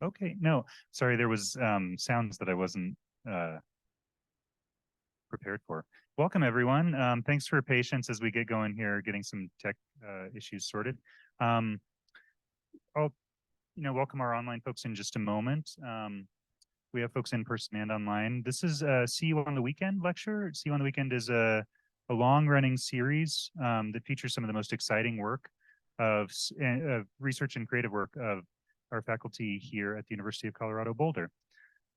Okay, no, sorry, there was sounds that I wasn't prepared for. Welcome, everyone. Thanks for your patience as we get going here, getting some tech issues sorted. I'll, welcome our online folks in just a moment. We have folks in person and online. This is a See You on the Weekend lecture. See You on the Weekend is a long-running series that features some of the most exciting work of research and creative work of our faculty here at the University of Colorado Boulder.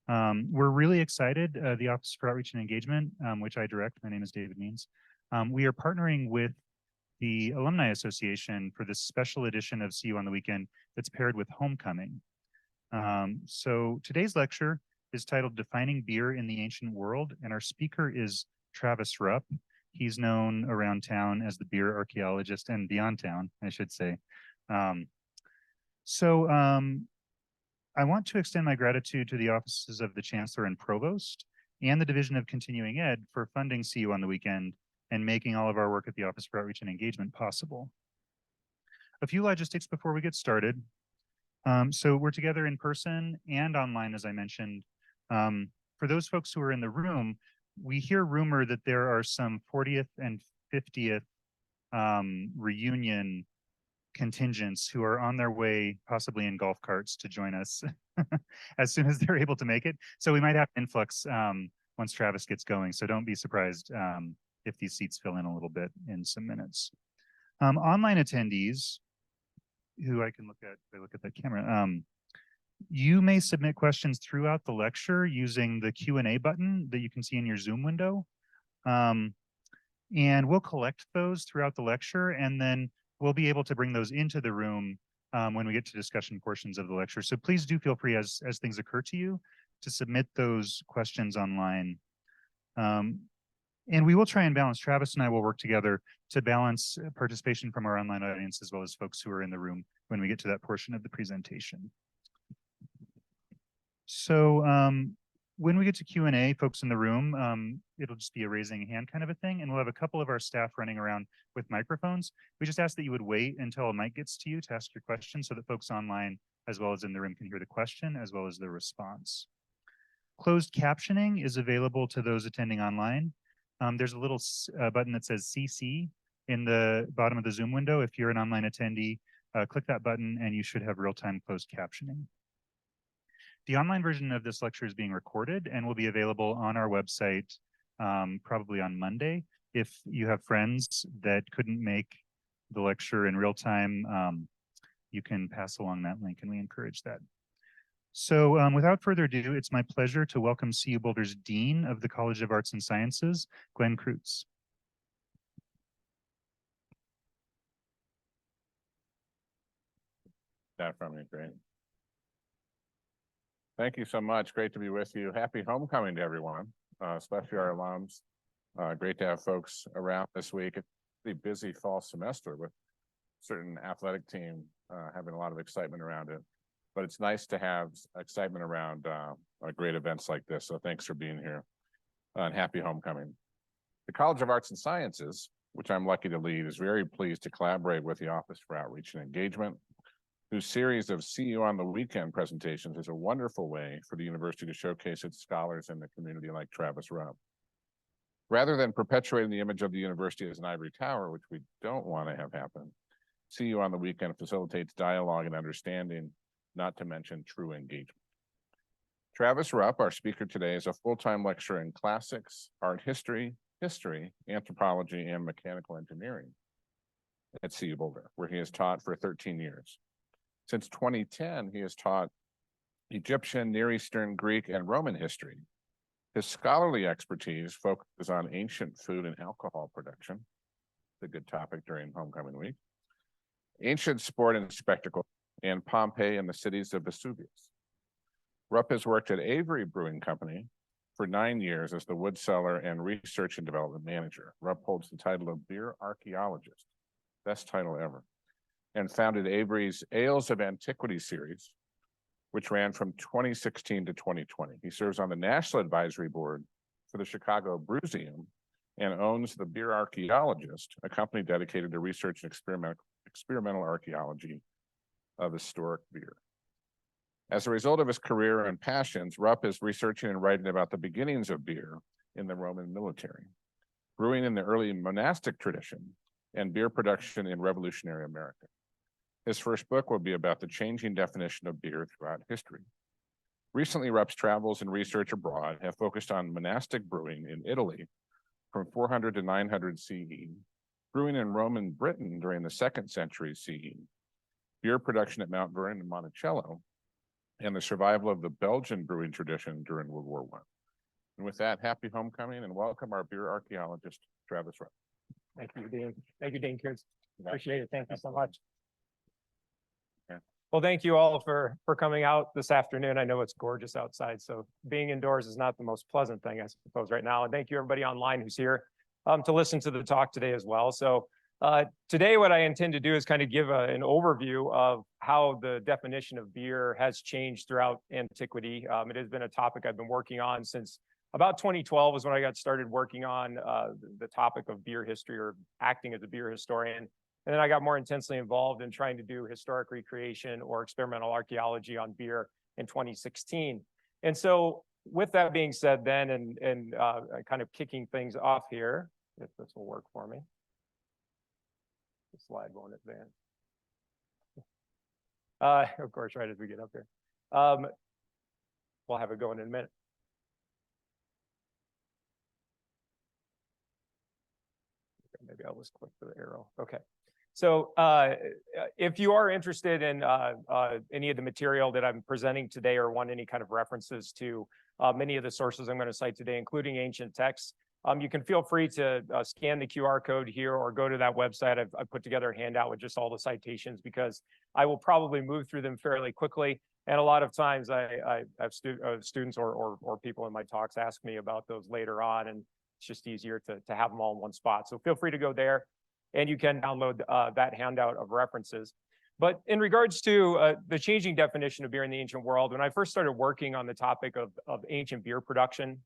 We're really excited, the Office for Outreach and Engagement, which I direct, my name is David Means. We are partnering with the Alumni Association for this special edition of See You on the Weekend that's paired with Homecoming. So today's lecture is titled Defining Beer in the Ancient World, and our speaker is Travis Rupp. He's known around town as the beer archaeologist, and beyond town, I should say. I want to extend my gratitude to the offices of the Chancellor and Provost and the Division of Continuing Ed for funding See You on the Weekend and making all of our work at the Office for Outreach and Engagement possible. A few logistics before we get started. So we're together in person and online, as I mentioned. For those folks who are in the room, we hear rumor that there are some 40th and 50th reunion contingents who are on their way, possibly in golf carts, to join us as soon as they're able to make it. So we might have influx once Travis gets going. So don't be surprised if these seats fill in a little bit in some minutes. Online attendees, who I can look at, if I look at that camera, you may submit questions throughout the lecture using the Q&A button that you can see in your Zoom window. And we'll collect those throughout the lecture, and then we'll be able to bring those into the room when we get to discussion portions of the lecture. So please do feel free as things occur to you to submit those questions online. And we will try and balance, Travis and I will work together to balance participation from our online audience as well as folks who are in the room when we get to that portion of the presentation. So when we get to Q&A, folks in the room, it'll just be a raising a hand kind of a thing, and we'll have a couple of our staff running around with microphones. We just ask that you would wait until a mic gets to you to ask your question so that folks online as well as in the room can hear the question as well as the response. Closed captioning is available to those attending online. There's a little button that says CC in the bottom of the Zoom window. If you're an online attendee, click that button and you should have real-time closed captioning. The online version of this lecture is being recorded and will be available on our website probably on Monday. If you have friends that couldn't make the lecture in real time, you can pass along that link, and we encourage that. So without further ado, it's my pleasure to welcome CU Boulder's Dean of the College of Arts and Sciences, Glenn Kreutz. That from me, great. Thank you so much. Great to be with you. Happy homecoming to everyone, especially our alums. Great to have folks around this week. It's a pretty busy fall semester with certain athletic team having a lot of excitement around it. But it's nice to have excitement around great events like this. So thanks for being here and happy homecoming. The College of Arts and Sciences, which I'm lucky to lead, is very pleased to collaborate with the Office for Outreach and Engagement, whose series of See You on the Weekend presentations is a wonderful way for the university to showcase its scholars in the community like Travis Rupp. Rather than perpetuating the image of the university as an ivory tower, which we don't want to have happen, See You on the Weekend facilitates dialogue and understanding, not to mention true engagement. Travis Rupp, our speaker today, is a full-time lecturer in classics, art history, anthropology, and mechanical engineering at CU Boulder, where he has taught for 13 years. Since 2010, he has taught Egyptian, Near Eastern, Greek, and Roman history. His scholarly expertise focuses on ancient food and alcohol production, a good topic during homecoming week, ancient sport and spectacle, and Pompeii and the cities of Vesuvius. Rupp has worked at Avery Brewing Company for 9 years as the wood cellar and research and development manager. Rupp holds the title of beer archaeologist, best title ever, and founded Avery's Ales of Antiquity series, which ran from 2016 to 2020. He serves on the National Advisory Board for the Chicago Brewseum and owns the Beer Archaeologist, a company dedicated to research and experimental archaeology of historic beer. As a result of his career and passions, Rupp is researching and writing about the beginnings of beer in the Roman military, brewing in the early monastic tradition, and beer production in revolutionary America. His first book will be about the changing definition of beer throughout history. Recently, Rupp's travels and research abroad have focused on monastic brewing in Italy from 400 to 900 CE, brewing in Roman Britain during the 2nd century CE, beer production at Mount Vernon and Monticello, and the survival of the Belgian brewing tradition during World War I. And with that, happy homecoming and welcome our beer archaeologist, Travis Rupp. Thank you, Dean. Thank you, Dean Kurtz. Appreciate it. Thank you so much. Yeah. Well, thank you all for coming out this afternoon. I know it's gorgeous outside, so being indoors is not the most pleasant thing, I suppose, right now. And thank you everybody online who's here to listen to the talk today as well. So today, what I intend to do is kind of give an overview of how the definition of beer has changed throughout antiquity. It has been a topic I've been working on since about 2012 was when I got started working on the topic of beer history or acting as a beer historian. And then I got more intensely involved in trying to do historic recreation or experimental archaeology on beer in 2016. And so with that being said then, and kind of kicking things off here, if this will work for me. The slide won't advance. Of course, right as we get up here. We'll have it going in a minute. Maybe I'll just click the arrow. Okay. So if you are interested in any of the material that I'm presenting today or want any kind of references to many of the sources I'm going to cite today, including ancient texts, you can feel free to scan the QR code here or go to that website. I've put together a handout with just all the citations because I will probably move through them fairly quickly. And a lot of times I have students or people in my talks ask me about those later on, and it's just easier to have them all in one spot. So feel free to go there and you can download that handout of references. But in regards to the changing definition of beer in the ancient world, when I first started working on the topic of ancient beer production,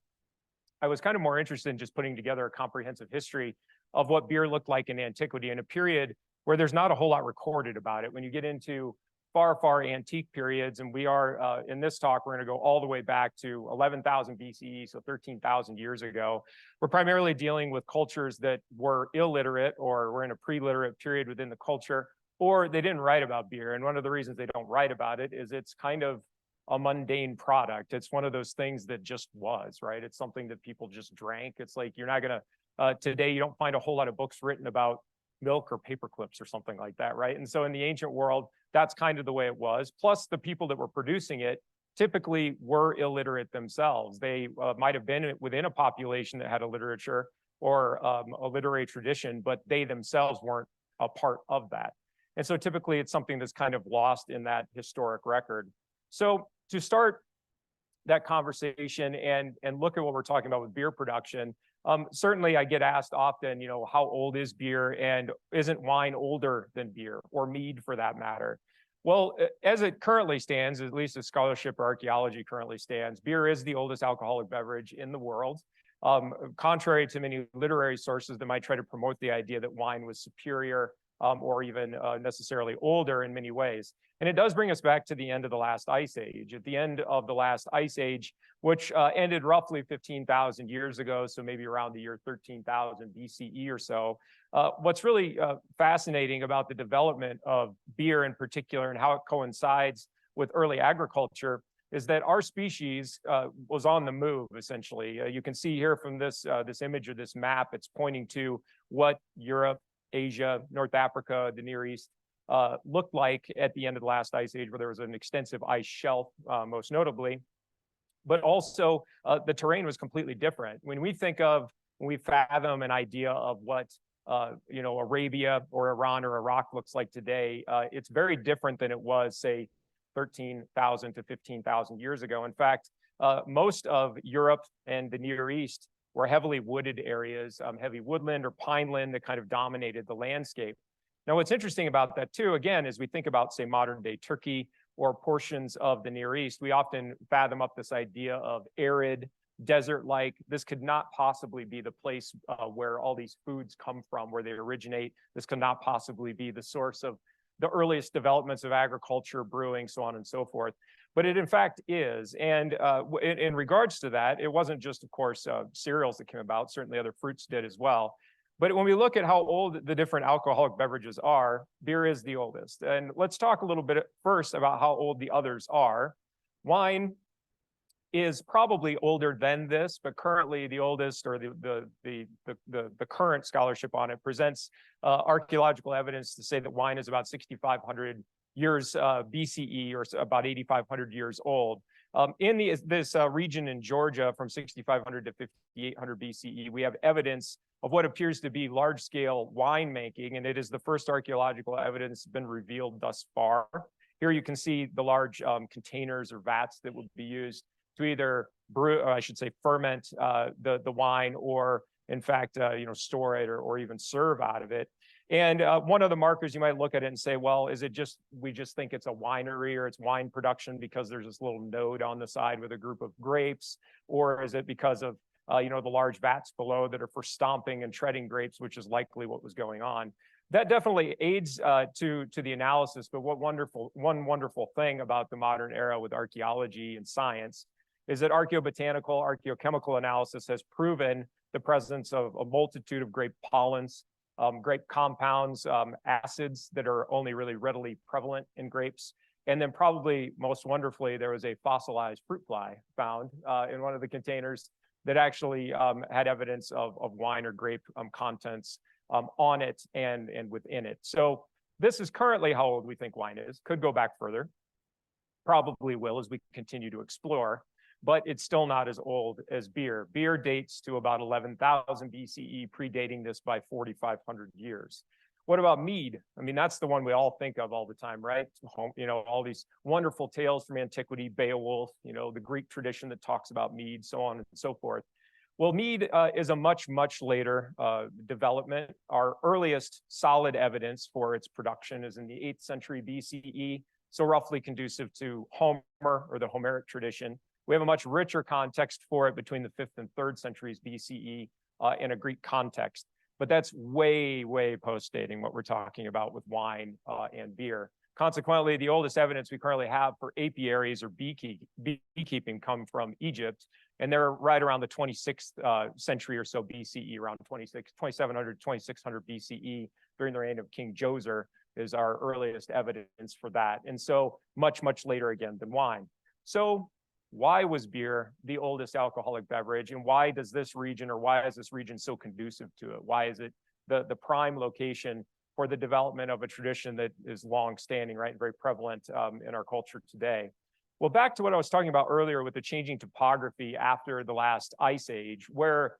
I was kind of more interested in just putting together a comprehensive history of what beer looked like in antiquity in a period where there's not a whole lot recorded about it. When you get into far antique periods, and we are in this talk, we're going to go all the way back to 11,000 BCE, so 13,000 years ago. We're primarily dealing with cultures that were illiterate or were in a pre-literate period within the culture, or they didn't write about beer. And one of the reasons they don't write about it is it's kind of a mundane product. It's one of those things that just was, right? It's something that people just drank. It's like you're not going to, today you don't find a whole lot of books written about milk or paper clips or something like that, right? And so in the ancient world, that's kind of the way it was. Plus the people that were producing it typically were illiterate themselves. They might have been within a population that had a literature or a literary tradition, but they themselves weren't a part of that. And so typically it's something that's kind of lost in that historic record. So to start that conversation and look at what we're talking about with beer production, certainly I get asked often, how old is beer, and isn't wine older than beer, or mead for that matter? Well, as it currently stands, at least as scholarship or archaeology currently stands, beer is the oldest alcoholic beverage in the world. Contrary to many literary sources that might try to promote the idea that wine was superior or even necessarily older in many ways. And it does bring us back to the end of the last ice age. At the end of the last ice age, which ended roughly 15,000 years ago, so maybe around the year 13,000 BCE or so, what's really fascinating about the development of beer in particular and how it coincides with early agriculture is that our species was on the move, essentially. You can see here from this image or this map, it's pointing to what Europe, Asia, North Africa, the Near East looked like at the end of the last ice age, where there was an extensive ice shelf, most notably. But also the terrain was completely different. When we fathom an idea of what Arabia or Iran or Iraq looks like today, it's very different than it was, say, 13,000 to 15,000 years ago. In fact, most of Europe and the Near East were heavily wooded areas, heavy woodland or pineland that kind of dominated the landscape. Now, what's interesting about that too, again, as we think about, say, modern day Turkey or portions of the Near East, we often fathom up this idea of arid, desert-like. This could not possibly be the place where all these foods come from, where they originate. This could not possibly be the source of the earliest developments of agriculture, brewing, so on and so forth. but it in fact is. And in regards to that, it wasn't just, of course, cereals that came about. Certainly other fruits did as well. But when we look at how old the different alcoholic beverages are, beer is the oldest. And let's talk a little bit first about how old the others are. Wine is probably older than this, but currently the oldest, or the current scholarship on it, presents archaeological evidence to say that wine is about 6,500 years BCE, or about 8,500 years old. In this region in Georgia from 6,500 to 5,800 BCE, we have evidence of what appears to be large-scale winemaking, and it is the first archaeological evidence been revealed thus far. Here you can see the large containers or vats that would be used to either brew, or I should say ferment the wine, or in fact, store it, or even serve out of it. And one of the markers, you might look at it and say, well, is it just, we just think it's a winery or it's wine production because there's this little node on the side with a group of grapes? Or is it because of, the large vats below that are for stomping and treading grapes, which is likely what was going on? That definitely aids to the analysis. But one wonderful thing about the modern era with archaeology and science is that archaeobotanical, archaeochemical analysis has proven the presence of a multitude of grape pollens, grape compounds, acids that are only really readily prevalent in grapes. And then probably most wonderfully, there was a fossilized fruit fly found in one of the containers that actually had evidence of wine or grape contents on it and within it. So this is currently how old we think wine is. Could go back further, probably will as we continue to explore, but it's still not as old as beer. Beer dates to about 11,000 BCE, predating this by 4,500 years. What about mead? I mean, that's the one we all think of all the time, right? All these wonderful tales from antiquity, Beowulf, the Greek tradition that talks about mead, so on and so forth. Well, mead is a much later development. Our earliest solid evidence for its production is in the 8th century BCE, so roughly conducive to Homer, or the Homeric tradition. We have a much richer context for it between the 5th and 3rd centuries BCE in a Greek context. But that's way post-dating what we're talking about with wine and beer. Consequently, the oldest evidence we currently have for apiaries or beekeeping come from Egypt, and they're right around the 26th century or so BCE, around 2700, 2600 BCE, during the reign of King Djoser is our earliest evidence for that. And so much later again than wine. So why was beer the oldest alcoholic beverage, and why is this region so conducive to it? Why is it the prime location for the development of a tradition that is long-standing, right, and very prevalent in our culture today? Well, back to what I was talking about earlier with the changing topography after the last ice age, where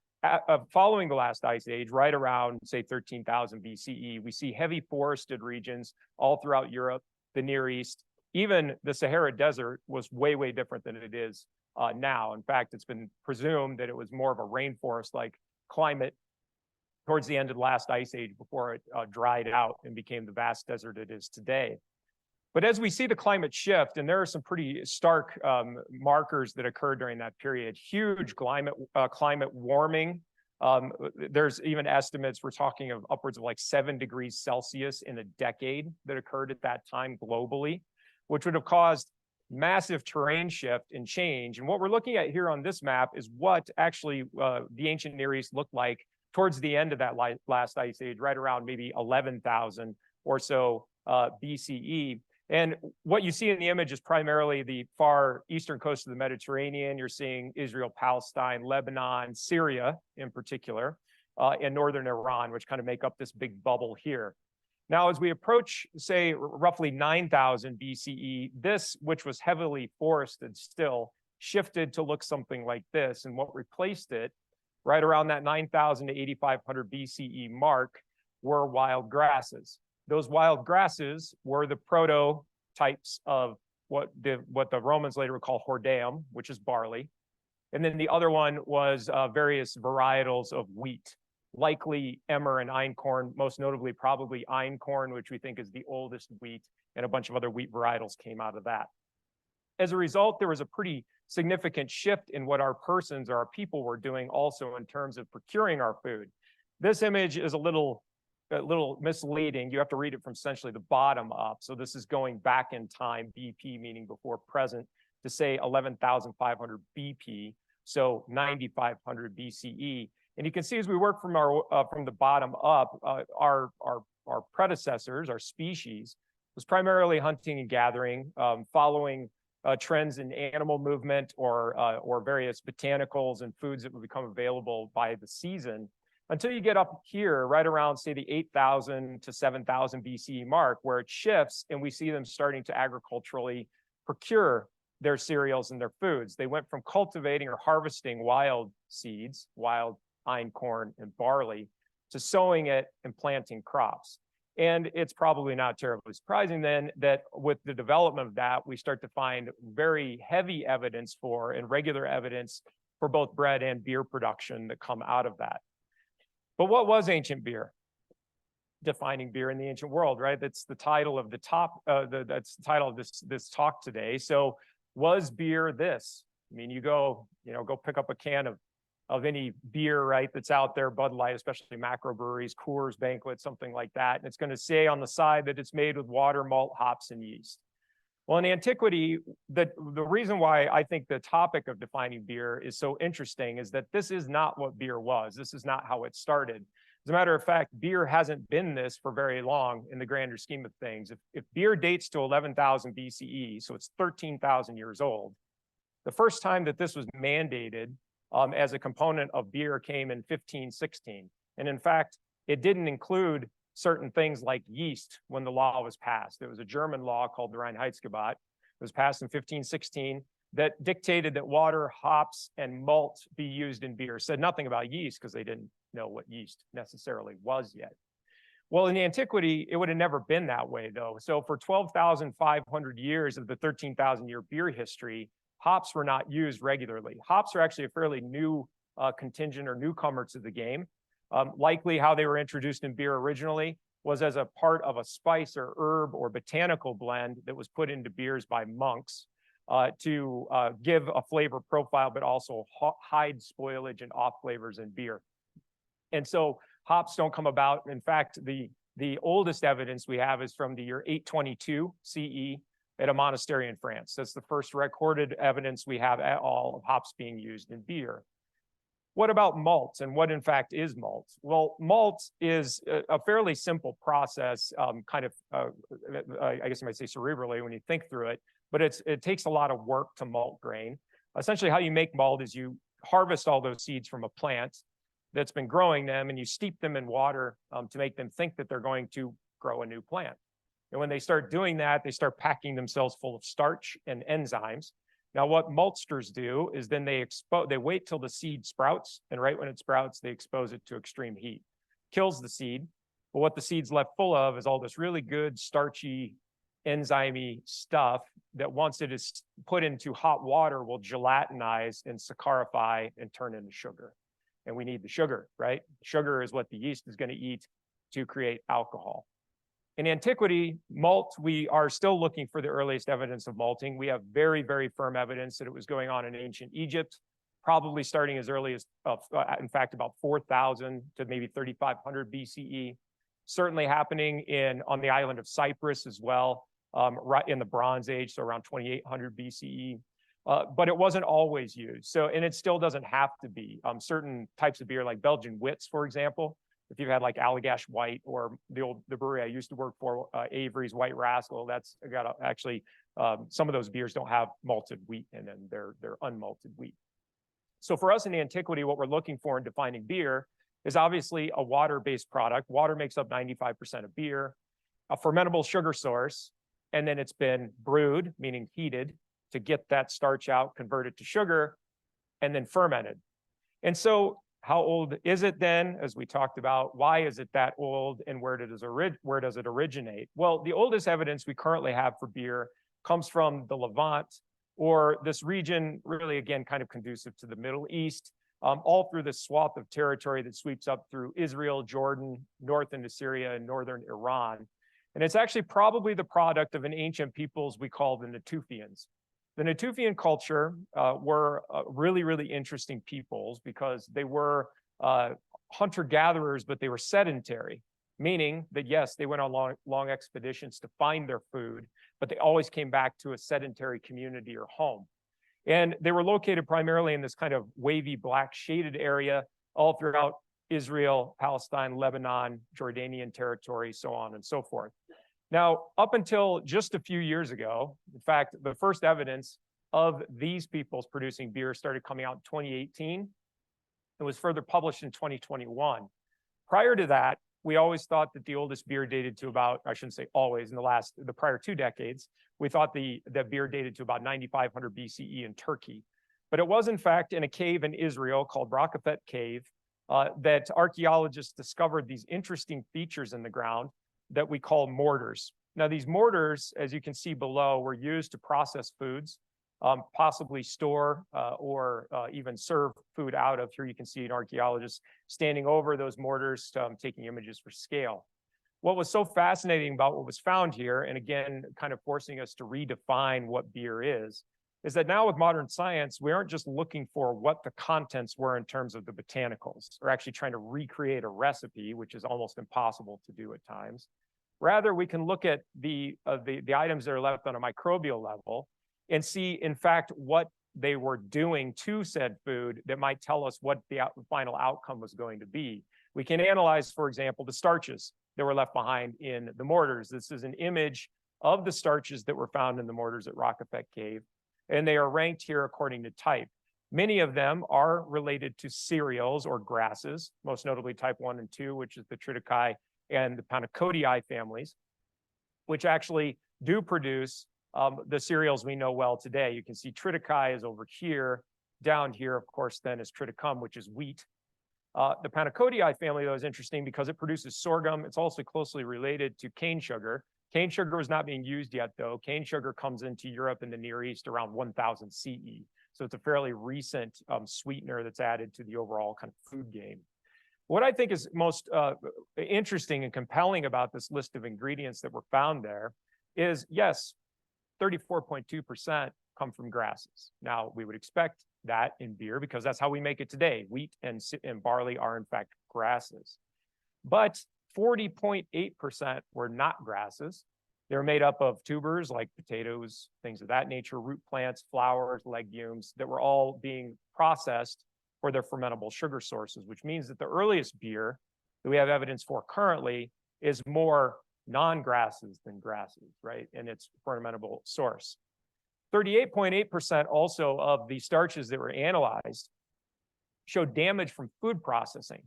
following the last ice age, right around, say, 13,000 BCE, we see heavy forested regions all throughout Europe, the Near East. Even the Sahara Desert was way different than it is now. In fact, it's been presumed that it was more of a rainforest-like climate towards the end of the last ice age before it dried out and became the vast desert it is today. But as we see the climate shift, and there are some pretty stark markers that occurred during that period, huge climate warming. There's even estimates, we're talking of upwards of like 7 degrees Celsius in a decade that occurred at that time globally, which would have caused massive terrain shift and change. And what we're looking at here on this map is what actually the ancient Near East looked like towards the end of that last ice age, right around maybe 11,000 or so BCE. And what you see in the image is primarily the far eastern coast of the Mediterranean. You're seeing Israel, Palestine, Lebanon, Syria in particular, and northern Iran, which kind of make up this big bubble here. Now, as we approach, say, roughly 9,000 BCE, this, which was heavily forested still, shifted to look something like this. And what replaced it, right around that 9,000 to 8,500 BCE mark, were wild grasses. Those wild grasses were the prototypes of what the Romans later would call hordeum, which is barley. And then the other one was various varietals of wheat, likely emmer and einkorn, most notably probably einkorn, which we think is the oldest wheat, and a bunch of other wheat varietals came out of that. As a result, there was a pretty significant shift in what our persons or our people were doing also in terms of procuring our food. This image is a little misleading. You have to read it from essentially the bottom up. So this is going back in time, BP meaning before present. to say 11,500 BP, so 9,500 BCE. And you can see as we work from the bottom up, our predecessors, our species, was primarily hunting and gathering, following trends in animal movement or various botanicals and foods that would become available by the season, until you get up here right around, say, the 8,000 to 7,000 BCE mark, where it shifts and we see them starting to agriculturally procure their cereals and their foods. They went from cultivating or harvesting wild seeds, wild einkorn and barley, to sowing it and planting crops. And it's probably not terribly surprising then that with the development of that, we start to find very heavy evidence for and regular evidence for both bread and beer production that come out of that. But what was ancient beer? Defining beer in the ancient world, right? That's the title of the that's the title of this talk today. So was beer this? I mean, you go pick up a can of any beer, right, that's out there, Bud Light, especially macro breweries, Coors Banquet, something like that. And it's going to say on the side that it's made with water, malt, hops, and yeast. Well, in antiquity, the reason why I think the topic of defining beer is so interesting is that this is not what beer was. This is not how it started. As a matter of fact, beer hasn't been this for very long in the grander scheme of things. If beer dates to 11,000 BCE, so it's 13,000 years old, the first time that this was mandated as a component of beer came in 1516. And in fact, it didn't include certain things like yeast when the law was passed. It was a German law called the Reinheitsgebot. It was passed in 1516 that dictated that water, hops, and malt be used in beer. Said nothing about yeast because they didn't know what yeast necessarily was yet. Well, in antiquity, it would have never been that way, though. So for 12,500 years of the 13,000-year beer history, hops were not used regularly. Hops are actually a fairly new contingent or newcomer to the game. Likely how they were introduced in beer originally was as a part of a spice or herb or botanical blend that was put into beers by monks to give a flavor profile, but also hide spoilage and off flavors in beer. And so hops don't come about. In fact, the oldest evidence we have is from the year 822 CE at a monastery in France. That's the first recorded evidence we have at all of hops being used in beer. What about malt, and what in fact is malt? Well, malt is a fairly simple process, I guess you might say cerebrally when you think through it, but it takes a lot of work to malt grain. Essentially how you make malt is you harvest all those seeds from a plant that's been growing them, and you steep them in water to make them think that they're going to grow a new plant. And when they start doing that, they start packing themselves full of starch and enzymes. Now, what maltsters do is then they wait till the seed sprouts, and right when it sprouts, they expose it to extreme heat. Kills the seed, but what the seed's left full of is all this really good starchy, enzymy stuff that once it is put into hot water will gelatinize and saccharify and turn into sugar. And we need the sugar, right? Sugar is what the yeast is going to eat to create alcohol. In antiquity, malt, we are still looking for the earliest evidence of malting. We have very, very firm evidence that it was going on in ancient Egypt, probably starting as early as, in fact, about 4,000 to maybe 3,500 BCE. Certainly happening on the island of Cyprus as well, right in the Bronze Age, so around 2,800 BCE. But it wasn't always used. So, and it still doesn't have to be. Certain types of beer, like Belgian Wits, for example, if you've had like Allagash White or the brewery I used to work for, Avery's White Rascal, that's got actually some of those beers don't have malted wheat in them; they're unmalted wheat. So for us in antiquity, what we're looking for in defining beer is obviously a water-based product. Water makes up 95% of beer, a fermentable sugar source, and then it's been brewed, meaning heated, to get that starch out, convert it to sugar, and then fermented. And so how old is it then? As we talked about, why is it that old, and where does it originate? Well, the oldest evidence we currently have for beer comes from the Levant, or this region, really, again, kind of conducive to the Middle East, all through this swath of territory that sweeps up through Israel, Jordan, north into Syria, and northern Iran. And it's actually probably the product of an ancient peoples we call the Natufians. The Natufian culture were really, really interesting peoples because they were hunter-gatherers, but they were sedentary. meaning that yes, they went on long expeditions to find their food, but they always came back to a sedentary community or home. And they were located primarily in this kind of wavy black shaded area all throughout Israel, Palestine, Lebanon, Jordanian territory, so on and so forth. Now, up until just a few years ago, in fact, the first evidence of these peoples producing beer started coming out in 2018. It was further published in 2021. Prior to that, we always thought that the oldest beer dated to about, I shouldn't say always, in the prior 2 decades, we thought that beer dated to about 9,500 BCE in Turkey. But it was in fact in a cave in Israel called Rockefet Cave that archaeologists discovered these interesting features in the ground that we call mortars. Now, these mortars, as you can see below, were used to process foods, possibly store or even serve food out of. Here you can see an archaeologist standing over those mortars, taking images for scale. What was so fascinating about what was found here, and again, kind of forcing us to redefine what beer is that now with modern science, we aren't just looking for what the contents were in terms of the botanicals, or actually trying to recreate a recipe, which is almost impossible to do at times. Rather, we can look at the items that are left on a microbial level and see, in fact, what they were doing to said food that might tell us what the final outcome was going to be. We can analyze, for example, the starches that were left behind in the mortars. This is an image of the starches that were found in the mortars at Rockefet Cave, and they are ranked here according to type. Many of them are related to cereals or grasses, most notably type 1 and 2, which is the Triticale and the Panacodii families, which actually do produce the cereals we know well today. You can see Triticale is over here. Down here, of course, then is Triticum, which is wheat. The Panacodii family, though, is interesting because it produces sorghum. It's also closely related to cane sugar. Cane sugar was not being used yet, though. Cane sugar comes into Europe and the Near East around 1000 CE. So it's a fairly recent sweetener that's added to the overall kind of food game. What I think is most interesting and compelling about this list of ingredients that were found there is, yes, 34.2% come from grasses. Now, we would expect that in beer because that's how we make it today. Wheat and barley are, in fact, grasses. But 40.8% were not grasses. They're made up of tubers like potatoes, things of that nature, root plants, flowers, legumes that were all being processed for their fermentable sugar sources, which means that the earliest beer that we have evidence for currently is more non-grasses than grasses, right? And its fermentable source. 38.8% also of the starches that were analyzed showed damage from food processing.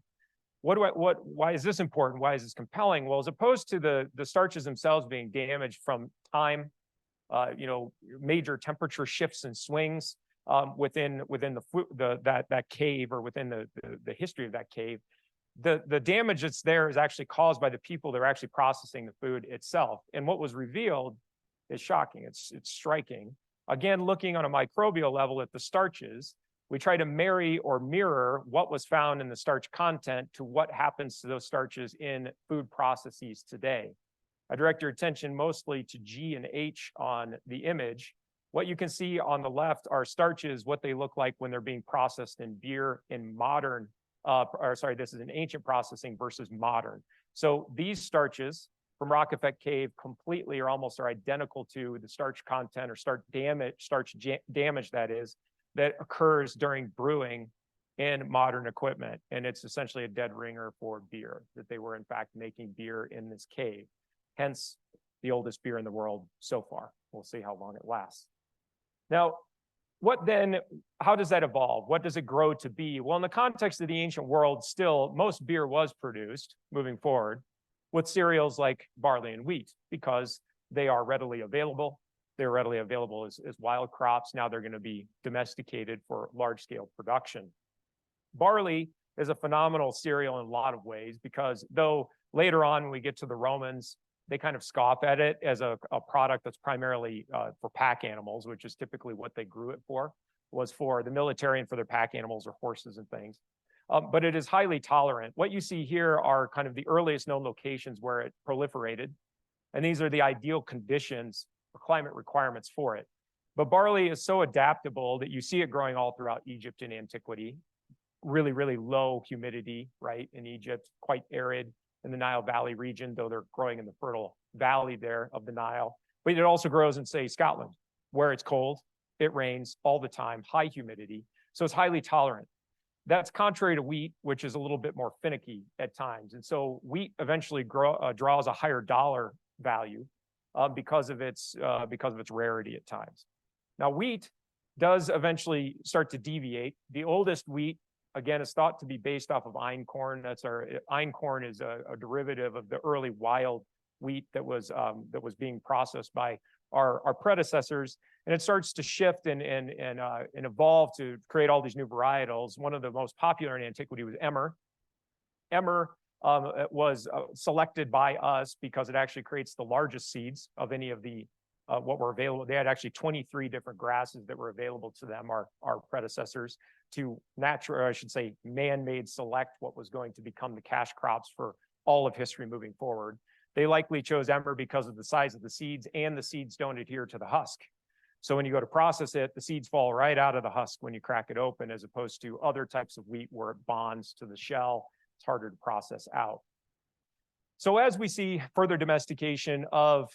Why is this important? Why is this compelling? Well, as opposed to the starches themselves being damaged from time, major temperature shifts and swings within that cave or within the history of that cave, the damage that's there is actually caused by the people that are actually processing the food itself. And what was revealed is shocking. It's striking. Again, looking on a microbial level at the starches, we try to marry or mirror what was found in the starch content to what happens to those starches in food processes today. I direct your attention mostly to G and H on the image. What you can see on the left are starches, what they look like when they're being processed in beer in modern, this is an ancient processing versus modern. So these starches from Rockefet Cave completely or almost are identical to the starch content or starch damage that occurs during brewing in modern equipment. And it's essentially a dead ringer for beer, that they were in fact making beer in this cave. Hence the oldest beer in the world so far. We'll see how long it lasts. Now, how does that evolve? What does it grow to be? Well, in the context of the ancient world, still, most beer was produced moving forward with cereals like barley and wheat because they are readily available. They're readily available as wild crops. Now they're going to be domesticated for large-scale production. Barley is a phenomenal cereal in a lot of ways because though later on when we get to the Romans, they kind of scoff at it as a product that's primarily for pack animals, which is typically what they grew it for, was for the military and for their pack animals or horses and things. But it is highly tolerant. What you see here are kind of the earliest known locations where it proliferated. And these are the ideal conditions or climate requirements for it. But barley is so adaptable that you see it growing all throughout Egypt in antiquity. Really, really low humidity, right, in Egypt, quite arid. in the Nile Valley region, though they're growing in the fertile valley there of the Nile. But it also grows in, say, Scotland, where it's cold, it rains all the time, high humidity, so it's highly tolerant. That's contrary to wheat, which is a little bit more finicky at times. And so wheat eventually draws a higher dollar value because of its rarity at times. Now, wheat does eventually start to deviate. The oldest wheat, again, is thought to be based off of einkorn. Einkorn is a derivative of the early wild wheat that was being processed by our predecessors, and it starts to shift and evolve to create all these new varietals. One of the most popular in antiquity was emmer. Emmer was selected by us because it actually creates the largest seeds of any of the what were available. They had actually 23 different grasses that were available to them, our predecessors, to man-made select what was going to become the cash crops for all of history moving forward. They likely chose emmer because of the size of the seeds, and the seeds don't adhere to the husk. So when you go to process it, the seeds fall right out of the husk when you crack it open, as opposed to other types of wheat where it bonds to the shell. It's harder to process out. So as we see further domestication of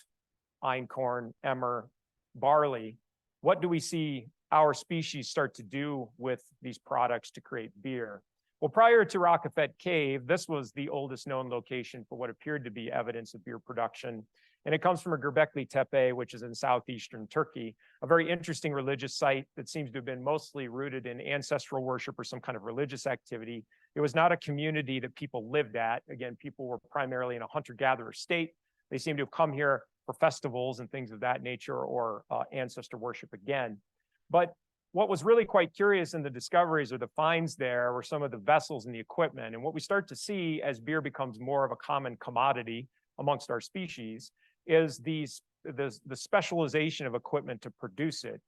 einkorn, emmer, barley, what do we see our species start to do with these products to create beer? Well, prior to Rockefet Cave, this was the oldest known location for what appeared to be evidence of beer production. And it comes from a Göbekli Tepe, which is in southeastern Turkey, a very interesting religious site that seems to have been mostly rooted in ancestral worship or some kind of religious activity. It was not a community that people lived at. Again, people were primarily in a hunter-gatherer state. They seem to have come here for festivals and things of that nature, or ancestor worship again. But what was really quite curious in the discoveries or the finds there were some of the vessels and the equipment. And what we start to see as beer becomes more of a common commodity amongst our species is the specialization of equipment to produce it.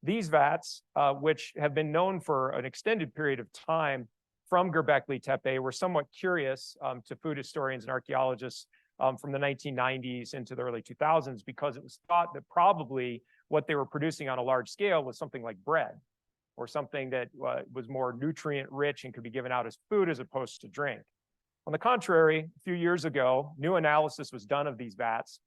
These vats, which have been known for an extended period of time from Göbekli Tepe, were somewhat curious to food historians and archaeologists from the 1990s into the early 2000s, because it was thought that probably what they were producing on a large scale was something like bread, or something that was more nutrient rich and could be given out as food as opposed to drink. On the contrary, a few years ago, new analysis was done of these vats.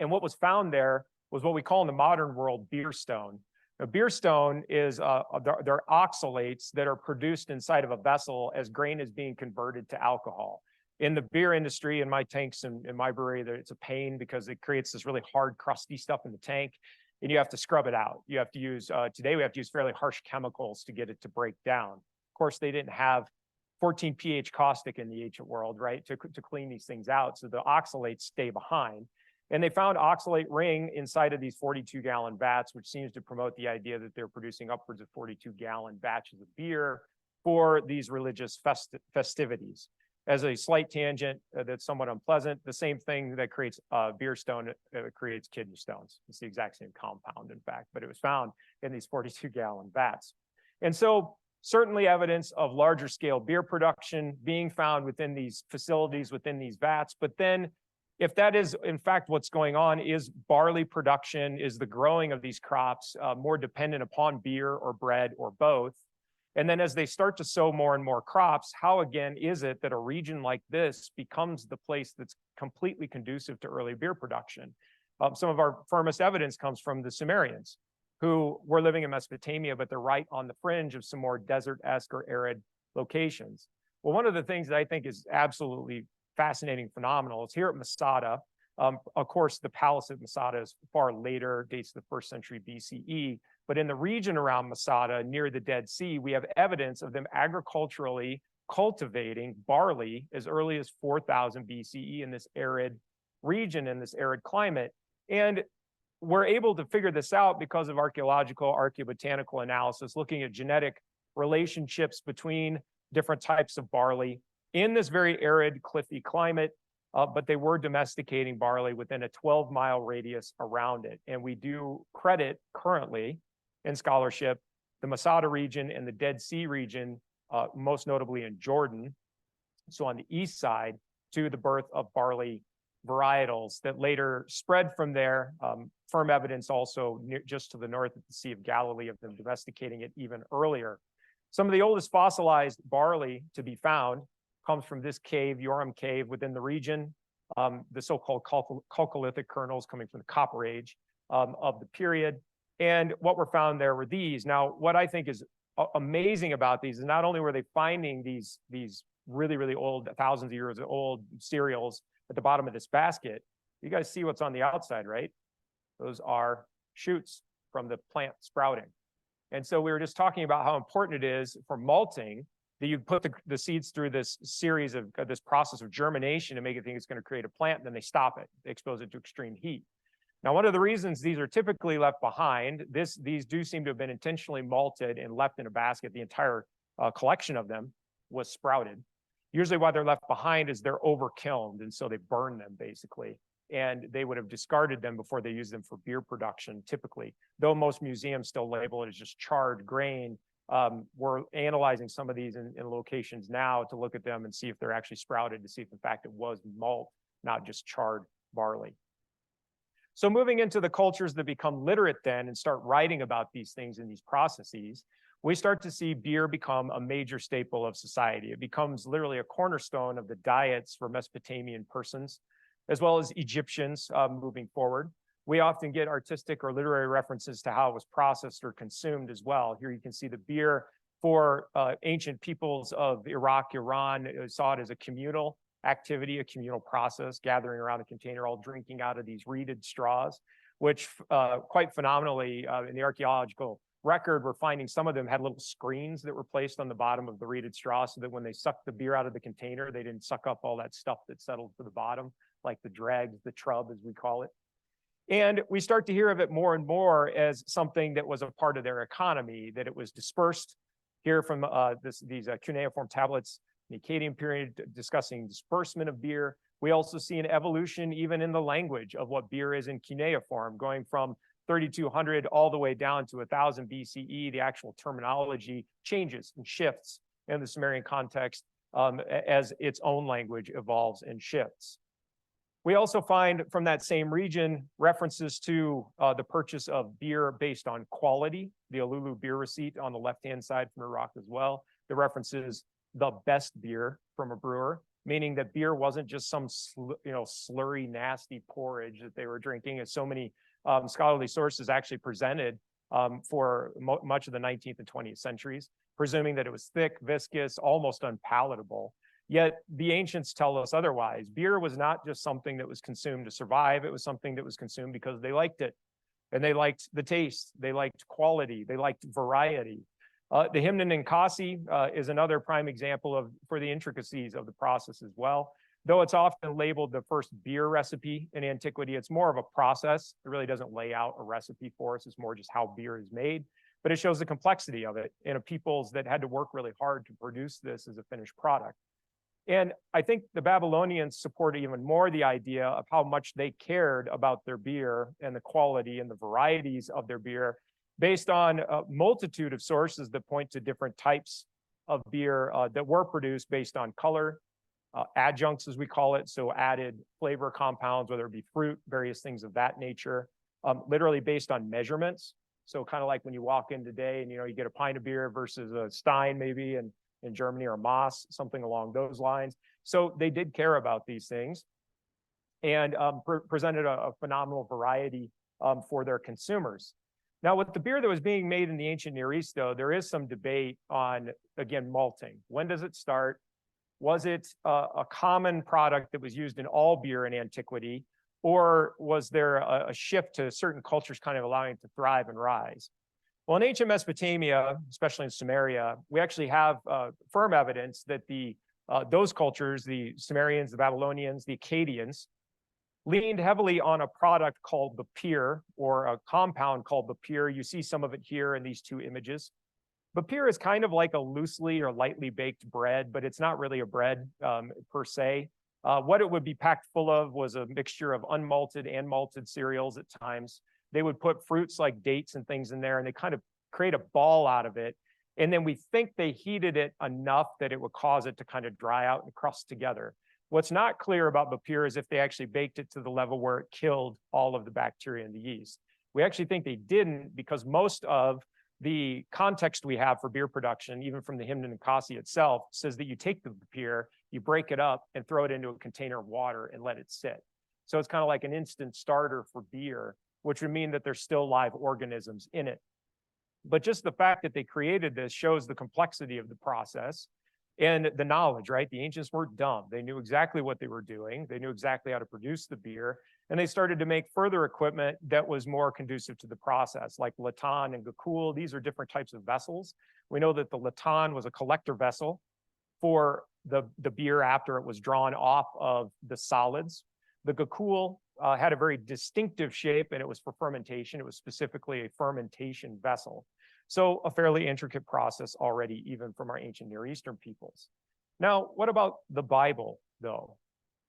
And what was found there was what we call in the modern world beer stone. Now, beer stone is they're oxalates that are produced inside of a vessel as grain is being converted to alcohol. In the beer industry, in my tanks and in my brewery, it's a pain because it creates this really hard, crusty stuff in the tank, and you have to scrub it out. You have to use, today we have to use fairly harsh chemicals to get it to break down. Of course, they didn't have 14 pH caustic in the ancient world, right, to clean these things out. So the oxalates stay behind. And they found oxalate ring inside of these 42-gallon vats, which seems to promote the idea that they're producing upwards of 42-gallon batches of beer for these religious festivities. As a slight tangent that's somewhat unpleasant, the same thing that creates beer stone creates kidney stones. It's the exact same compound, in fact, but it was found in these 42-gallon vats. And so certainly evidence of larger scale beer production being found within these facilities, within these vats. But then if that is in fact what's going on, is barley production, is the growing of these crops more dependent upon beer or bread or both? And then as they start to sow more and more crops, how again is it that a region like this becomes the place that's completely conducive to early beer production? Some of our firmest evidence comes from the Sumerians, who were living in Mesopotamia, but they're right on the fringe of some more desert-esque or arid locations. Well, one of the things that I think is absolutely fascinating, phenomenal, is here at Masada. Of course, the palace at Masada is far later, dates to the 1st century BCE. But in the region around Masada, near the Dead Sea, we have evidence of them agriculturally cultivating barley as early as 4000 BCE in this arid region, in this arid climate. And we're able to figure this out because of archaeological, archaeobotanical analysis, looking at genetic relationships between different types of barley in this very arid, cliffy climate. But they were domesticating barley within a 12-mile radius around it. And we do credit currently in scholarship the Masada region and the Dead Sea region, most notably in Jordan, so on the east side, to the birth of barley varietals that later spread from there. Firm evidence also just to the north of the Sea of Galilee of them domesticating it even earlier. Some of the oldest fossilized barley to be found comes from this cave, Yoram Cave, within the region. The so-called chalcolithic kernels coming from the Copper Age of the period. And what were found there were these. Now, what I think is amazing about these is not only were they finding these really, really old, thousands of years old cereals at the bottom of this basket, you guys see what's on the outside, right? Those are shoots from the plant sprouting. And so we were just talking about how important it is for malting that you put the seeds through this series of this process of germination to make it think it's going to create a plant, and then they stop it. They expose it to extreme heat. Now, one of the reasons these are typically left behind, these do seem to have been intentionally malted and left in a basket. The entire collection of them was sprouted. Usually why they're left behind is they're over-kilned, and so they burn them basically. And they would have discarded them before they use them for beer production, typically. Though most museums still label it as just charred grain, we're analyzing some of these in locations now to look at them and see if they're actually sprouted, to see if in fact it was malt, not just charred barley. So moving into the cultures that become literate then and start writing about these things in these processes, we start to see beer become a major staple of society. It becomes literally a cornerstone of the diets for Mesopotamian persons, as well as Egyptians moving forward. We often get artistic or literary references to how it was processed or consumed as well. Here you can see the beer for ancient peoples of Iraq, Iran, saw it as a communal activity, a communal process, gathering around a container, all drinking out of these reeded straws, which quite phenomenally in the archaeological record, we're finding some of them had little screens that were placed on the bottom of the reeded straw so that when they sucked the beer out of the container, they didn't suck up all that stuff that settled to the bottom, like the dregs, the trub, as we call it. And we start to hear of it more and more as something that was a part of their economy, that it was dispersed. Here from these cuneiform tablets, the Aegean period, discussing disbursement of beer. We also see an evolution even in the language of what beer is in cuneiform, going from 3200 all the way down to 1000 BCE. The actual terminology changes and shifts in the Sumerian context as its own language evolves and shifts. We also find from that same region references to the purchase of beer based on quality, the Alulu beer receipt on the left-hand side from Iraq as well. The references the best beer from a brewer, meaning that beer wasn't just some slurry, nasty porridge that they were drinking, as so many scholarly sources actually presented for much of the 19th and 20th centuries, presuming that it was thick, viscous, almost unpalatable. Yet the ancients tell us otherwise. Beer was not just something that was consumed to survive. It was something that was consumed because they liked it. And they liked the taste. They liked quality. They liked variety. The Hymnen and Kasi is another prime example for the intricacies of the process as well. Though it's often labeled the first beer recipe in antiquity, it's more of a process. It really doesn't lay out a recipe for us. It's more just how beer is made. But it shows the complexity of it in a peoples that had to work really hard to produce this as a finished product. And I think the Babylonians support even more the idea of how much they cared about their beer and the quality and the varieties of their beer, based on a multitude of sources that point to different types of beer that were produced based on color, adjuncts, as we call it, so added flavor compounds, whether it be fruit, various things of that nature, literally based on measurements. So kind of like when you walk in today and, you get a pint of beer versus a Stein maybe in Germany, or Maas, something along those lines. So they did care about these things and presented a phenomenal variety for their consumers. Now, with the beer that was being made in the ancient Near East, though, there is some debate on, again, malting. When does it start? Was it a common product that was used in all beer in antiquity, or was there a shift to certain cultures kind of allowing it to thrive and rise? Well, in ancient Mesopotamia, especially in Sumeria, we actually have firm evidence that those cultures, the Sumerians, the Babylonians, the Akkadians, leaned heavily on a product called the pyr, or a compound called the pyr. You see some of it here in these two images. The pyr is kind of like a loosely or lightly baked bread, but it's not really a bread per se. What it would be packed full of was a mixture of unmalted and malted cereals at times. They would put fruits like dates and things in there, and they kind of create a ball out of it. And then we think they heated it enough that it would cause it to kind of dry out and crust together. What's not clear about Bapir is if they actually baked it to the level where it killed all of the bacteria in the yeast. We actually think they didn't, because most of the context we have for beer production, even from the Hymnen and Kasi itself, says that you take the Bapir You break it up and throw it into a container of water and let it sit. So it's kind of like an instant starter for beer, which would mean that there's still live organisms in it. But just the fact that they created this shows the complexity of the process and the knowledge, right? The ancients weren't dumb. They knew exactly what they were doing. They knew exactly how to produce the beer. And they started to make further equipment that was more conducive to the process, like latan and gakul. These are different types of vessels. We know that the latan was a collector vessel for the beer after it was drawn off of the solids. The gakul had a very distinctive shape, and it was for fermentation. It was specifically a fermentation vessel. So a fairly intricate process already, even from our ancient Near Eastern peoples. Now, what about the Bible, though?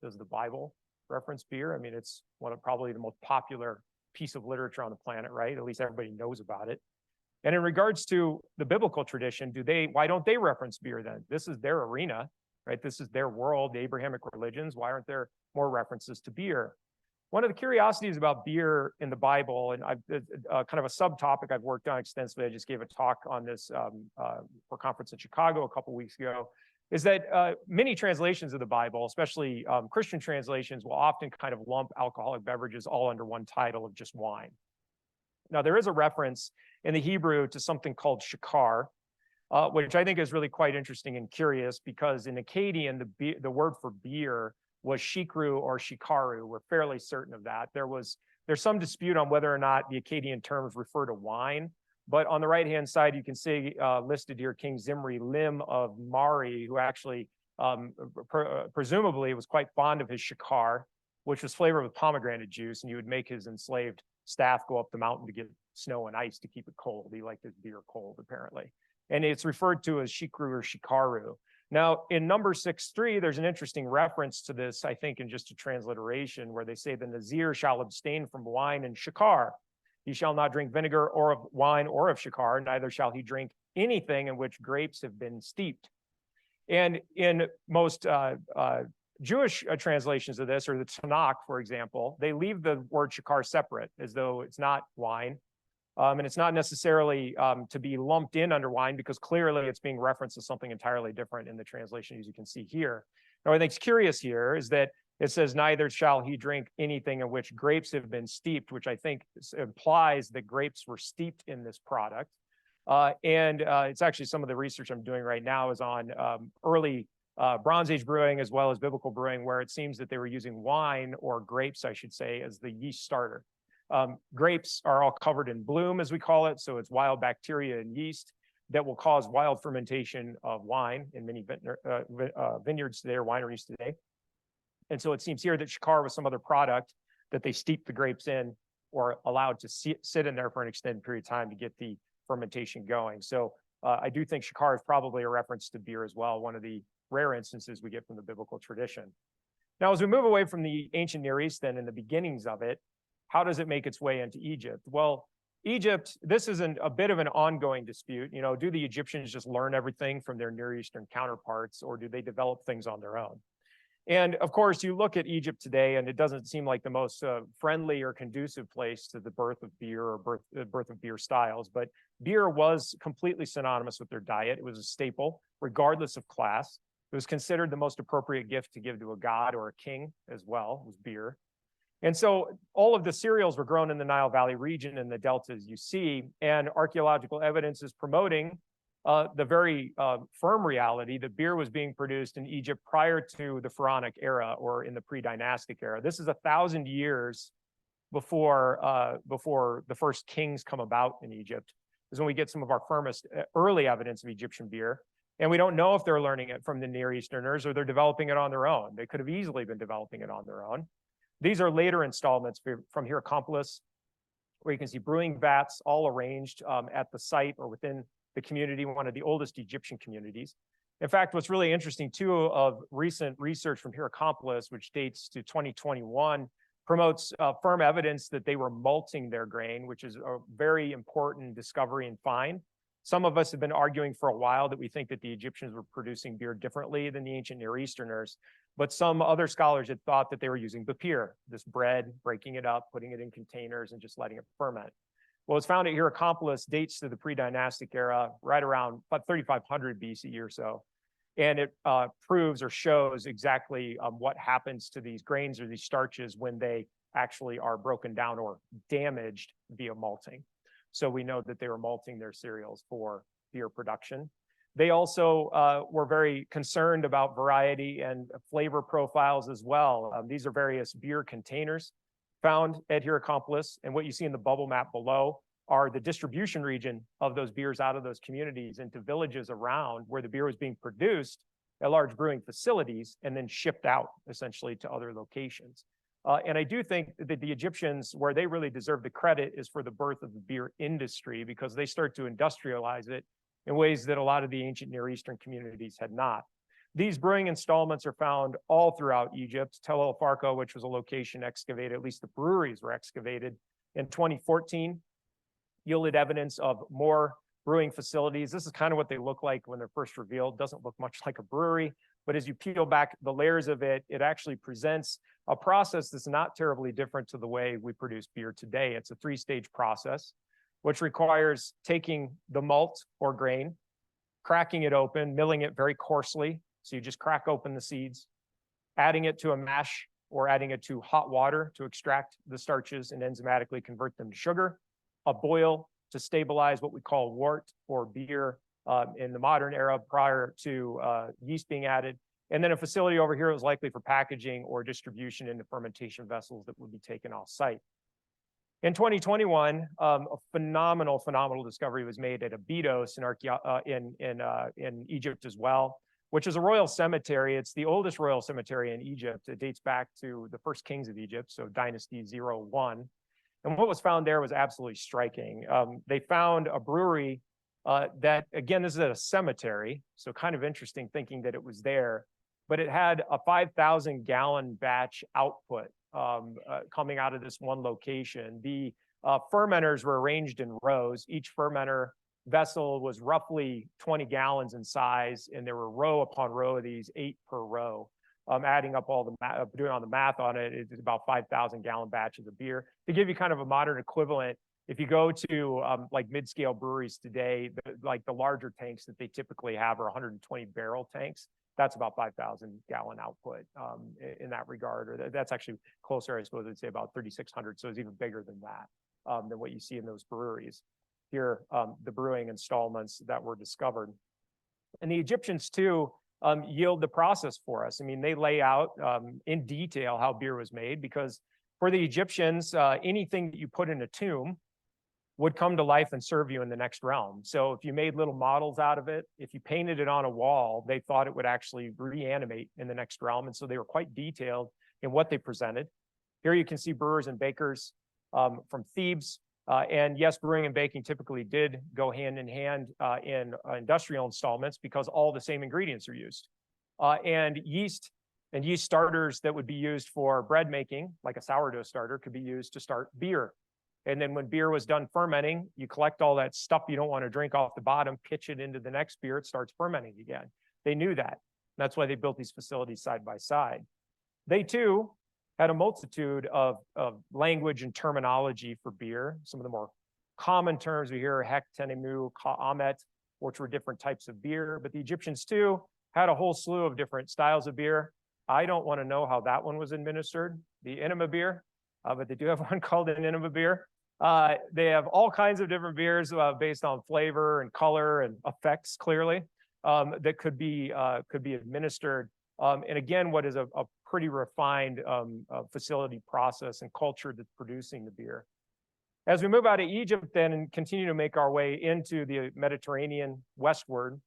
Does the Bible reference beer? I mean, it's probably the most popular piece of literature on the planet, right? At least everybody knows about it. And in regards to the biblical tradition, why don't they reference beer then? This is their arena, right? This is their world, the Abrahamic religions. Why aren't there more references to beer? One of the curiosities about beer in the Bible, and I've kind of a subtopic I've worked on extensively, I just gave a talk on this for a conference in Chicago a couple weeks ago, is that many translations of the Bible, especially Christian translations, will often kind of lump alcoholic beverages all under one title of just wine. Now, there is a reference in the Hebrew to something called shakar, which I think is really quite interesting and curious, because in Akkadian, the word for beer was shikru or shikaru. We're fairly certain of that. There's some dispute on whether or not the Akkadian terms refer to wine, but on the right-hand side, you can see listed here King Zimri Lim of Mari, who actually presumably was quite fond of his shikar, which was flavored with pomegranate juice, and he would make his enslaved staff go up the mountain to get snow and ice to keep it cold. He liked his beer cold, apparently. And it's referred to as shikru or shikaru. Now, in number 6.3, there's an interesting reference to this, I think, in just a transliteration, where they say the Nazir shall abstain from wine and shakar. He shall not drink vinegar or of wine or of shakar, neither shall he drink anything in which grapes have been steeped. And in most Jewish translations of this, or the Tanakh, for example, they leave the word shakar separate, as though it's not wine. And it's not necessarily to be lumped in under wine, because clearly it's being referenced as something entirely different in the translation, as you can see here. Now, what I think is curious here is that it says, neither shall he drink anything in which grapes have been steeped, which I think implies that grapes were steeped in this product. And it's actually some of the research I'm doing right now is on early Bronze Age brewing as well as biblical brewing, where it seems that they were using wine, or grapes, I should say, as the yeast starter. Grapes are all covered in bloom, as we call it. So it's wild bacteria and yeast that will cause wild fermentation of wine in many vineyards today, or wineries today. And so it seems here that shakar was some other product that they steeped the grapes in, or allowed to sit in there for an extended period of time to get the fermentation going. So I do think shakar is probably a reference to beer as well, one of the rare instances we get from the biblical tradition. Now, as we move away from the ancient Near East then, and the beginnings of it, how does it make its way into Egypt? Well, Egypt, this is a bit of an ongoing dispute. You know, do the Egyptians just learn everything from their Near Eastern counterparts, or do they develop things on their own? And of course, you look at Egypt today, and it doesn't seem like the most friendly or conducive place to the birth of beer, or birth of beer styles. But beer was completely synonymous with their diet. It was a staple, regardless of class. It was considered the most appropriate gift to give to a god or a king as well, was beer. And so all of the cereals were grown in the Nile Valley region and the deltas you see, and archaeological evidence is promoting the very firm reality that beer was being produced in Egypt prior to the Pharaonic era, or in the pre-dynastic era. This is 1,000 years before the first kings come about in Egypt, is when we get some of our firmest early evidence of Egyptian beer. And we don't know if they're learning it from the Near Easterners, or they're developing it on their own. They could have easily been developing it on their own. These are later installments from Hierakonpolis, where you can see brewing vats all arranged at the site or within the community, one of the oldest Egyptian communities. In fact, what's really interesting too, of recent research from Hierakonpolis, which dates to 2021, promotes firm evidence that they were malting their grain, which is a very important discovery and find. Some of us have been arguing for a while that we think that the Egyptians were producing beer differently than the ancient Near Easterners, but some other scholars had thought that they were using bapir, this bread, breaking it up, putting it in containers, and just letting it ferment. Well, it's found at Hierakonpolis dates to the pre-dynastic era, right around about 3500 BCE or so. And it proves or shows exactly what happens to these grains or these starches when they actually are broken down or damaged via malting. So we know that they were malting their cereals for beer production. They also were very concerned about variety and flavor profiles as well. These are various beer containers found at Hierakonpolis. And what you see in the bubble map below are the distribution region of those beers out of those communities into villages around where the beer was being produced at large brewing facilities and then shipped out essentially to other locations. And I do think that the Egyptians, where they really deserve the credit, is for the birth of the beer industry, because they start to industrialize it in ways that a lot of the ancient Near Eastern communities had not. These brewing installments are found all throughout Egypt. Tel El Farqa, which was a location excavated, at least the breweries were excavated in 2014, yielded evidence of more brewing facilities. This is kind of what they look like when they're first revealed. Doesn't look much like a brewery, but as you peel back the layers of it, it actually presents a process that's not terribly different to the way we produce beer today. It's a three-stage process, which requires taking the malt or grain, cracking it open, milling it very coarsely. So you just crack open the seeds, adding it to a mash or adding it to hot water to extract the starches and enzymatically convert them to sugar, a boil to stabilize what we call wort or beer in the modern era prior to yeast being added. And then a facility over here was likely for packaging or distribution into fermentation vessels that would be taken off site. In 2021, a phenomenal discovery was made at Abydos in Egypt as well, which is a royal cemetery. It's the oldest royal cemetery in Egypt. It dates back to the first kings of Egypt, so Dynasty 01. And what was found there was absolutely striking. They found a brewery that, again, this is at a cemetery, so kind of interesting thinking that it was there, but it had a 5,000 gallon batch output coming out of this one location. The fermenters were arranged in rows. Each fermenter vessel was roughly 20 gallons in size, and there were row upon row of these, 8 per row. Adding up all the doing all the math on it, it's about 5,000 gallon batches of beer. To give you kind of a modern equivalent, if you go to like mid-scale breweries today, like the larger tanks that they typically have are 120 barrel tanks. That's about 5,000 gallon output in that regard, or that's actually closer, I suppose I'd say about 3,600. So it's even bigger than that, than what you see in those breweries. Here, the brewing installments that were discovered. And the Egyptians too yield the process for us. I mean, they lay out in detail how beer was made, because for the Egyptians, anything that you put in a tomb would come to life and serve you in the next realm. So if you made little models out of it, if you painted it on a wall, they thought it would actually reanimate in the next realm. And so they were quite detailed in what they presented. Here you can see brewers and bakers from Thebes. And yes, brewing and baking typically did go hand in hand in industrial installments, because all the same ingredients are used. And yeast starters that would be used for bread making, like a sourdough starter, could be used to start beer. And then when beer was done fermenting, you collect all that stuff you don't want to drink off the bottom, pitch it into the next beer, it starts fermenting again. They knew that. That's why they built these facilities side by side. They too had a multitude of language and terminology for beer. Some of the more common terms we hear are hek, tenemu, ka'amet, which were different types of beer. But the Egyptians too had a whole slew of different styles of beer. I don't want to know how that one was administered, the enema beer, but they do have one called an enema beer. They have all kinds of different beers based on flavor and color and effects, clearly, that could be administered. And again, what is a pretty refined facility process and culture that's producing the beer. As we move out of Egypt then and continue to make our way into the Mediterranean westward,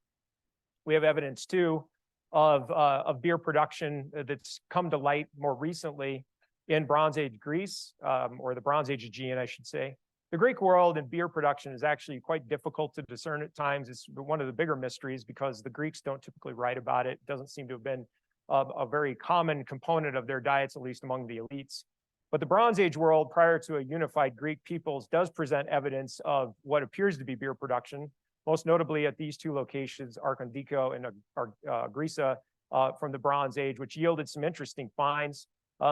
we have evidence too of beer production that's come to light more recently in Bronze Age Greece, or the Bronze Age Aegean, I should say. The Greek world and beer production is actually quite difficult to discern at times. It's one of the bigger mysteries, because the Greeks don't typically write about it. It doesn't seem to have been a very common component of their diets, at least among the elites. But the Bronze Age world, prior to a unified Greek peoples, does present evidence of what appears to be beer production, most notably at these two locations, Arkandiko and Agrisa, from the Bronze Age, which yielded some interesting finds.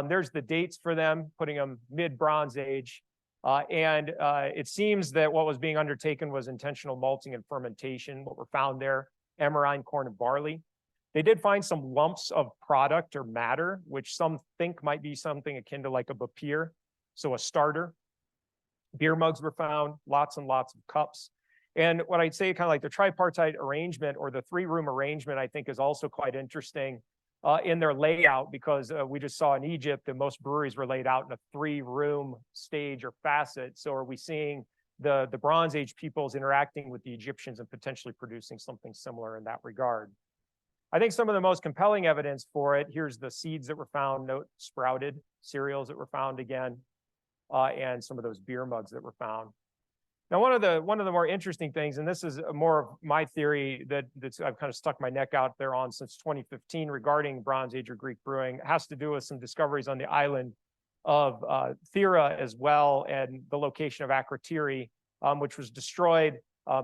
There's the dates for them, putting them mid-Bronze Age. And it seems that what was being undertaken was intentional malting and fermentation. What were found there, emerine, corn, and barley. They did find some lumps of product or matter, which some think might be something akin to like a bapir, so a starter. Beer mugs were found, lots and lots of cups. And what I'd say, kind of like the tripartite arrangement or the three-room arrangement, I think is also quite interesting in their layout, because we just saw in Egypt that most breweries were laid out in a three-room stage or facet. So are we seeing the Bronze Age peoples interacting with the Egyptians and potentially producing something similar in that regard? I think some of the most compelling evidence for it, here's the seeds that were found, note sprouted cereals that were found again, and some of those beer mugs that were found. Now, one of the more interesting things, and this is more of my theory that's I've kind of stuck my neck out there on since 2015 regarding Bronze Age or Greek brewing, has to do with some discoveries on the island of Thera as well, and the location of Akrotiri, which was destroyed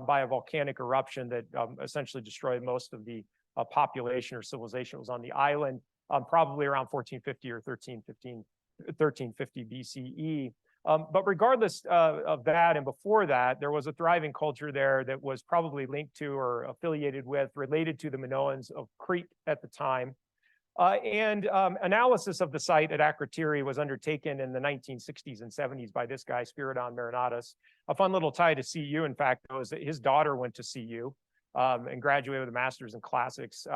by a volcanic eruption that essentially destroyed most of the population or civilization that was on the island, probably around 1450 or 1350 BCE. But regardless of that, and before that, there was a thriving culture there that was probably linked to or affiliated with, related to the Minoans of Crete at the time. Analysis of the site at Akrotiri was undertaken in the 1960s and 70s by this guy, Spiridon Marinatus. A fun little tie to CU, in fact, was that his daughter went to CU and graduated with a master's in classics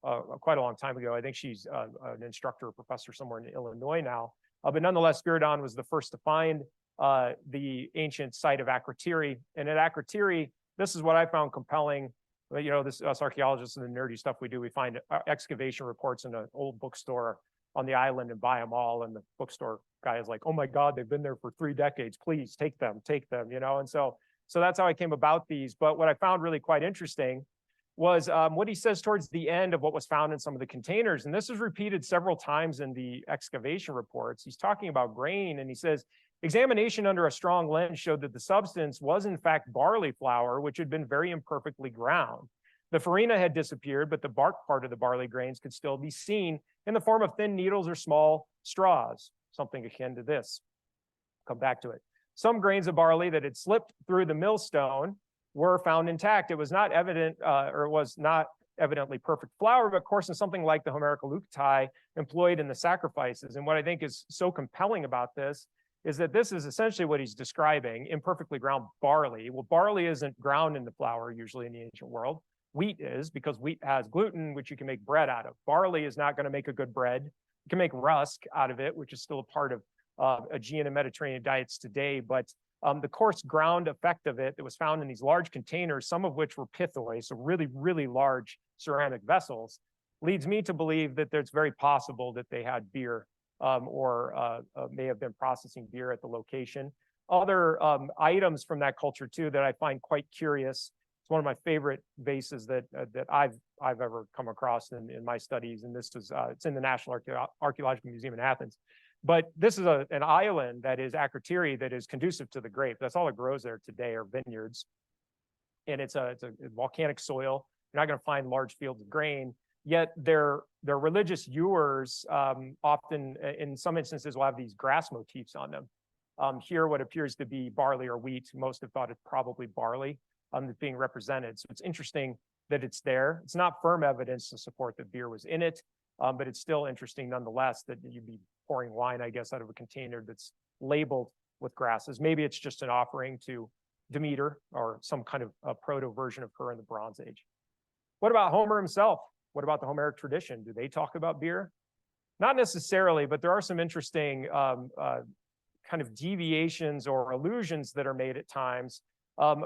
quite a long time ago. I think she's an instructor or professor somewhere in Illinois now. But nonetheless, Spiridon was the first to find the ancient site of Akrotiri. And at Akrotiri, this is what I found compelling. You know, us archaeologists and the nerdy stuff we do, we find excavation reports in an old bookstore on the island and buy them all. And the bookstore guy is like, oh my God, they've been there for 3 decades. Please take them, you know? And so that's how I came about these. But what I found really quite interesting was what he says towards the end of what was found in some of the containers. And this is repeated several times in the excavation reports. He's talking about grain, and he says, examination under a strong lens showed that the substance was in fact barley flour, which had been very imperfectly ground. The farina had disappeared, but the bark part of the barley grains could still be seen in the form of thin needles or small straws, something akin to this. Come back to it. Some grains of barley that had slipped through the millstone were found intact. It was not evident, or it was not evidently perfect flour, but of course in something like the Homeric aleuctai employed in the sacrifices. And what I think is so compelling about this is that this is essentially what he's describing, imperfectly ground barley. Well, barley isn't ground into flour usually in the ancient world. Wheat is, because wheat has gluten, which you can make bread out of. Barley is not going to make a good bread. You can make rusk out of it, which is still a part of Aegean and Mediterranean diets today, but the coarse ground effect of it that was found in these large containers, some of which were pithoi, so really, really large ceramic vessels, leads me to believe that it's very possible that they had beer or may have been processing beer at the location. Other items from that culture too that I find quite curious. It's one of my favorite vases that I've ever come across in my studies, and this is it's in the National Archaeological Museum in Athens. But this is an island that is Akrotiri that is conducive to the grape. That's all that grows there today are vineyards. And it's a volcanic soil. You're not going to find large fields of grain. Yet their religious ewers often, in some instances, will have these grass motifs on them. Here, what appears to be barley or wheat, most have thought it's probably barley that's being represented. So it's interesting that it's there. It's not firm evidence to support that beer was in it, but it's still interesting nonetheless that you'd be pouring wine, I guess, out of a container that's labeled with grasses. Maybe it's just an offering to Demeter or some kind of a proto version of her in the Bronze Age. What about Homer himself? What about the Homeric tradition? Do they talk about beer? Not necessarily, but there are some interesting kind of deviations or allusions that are made at times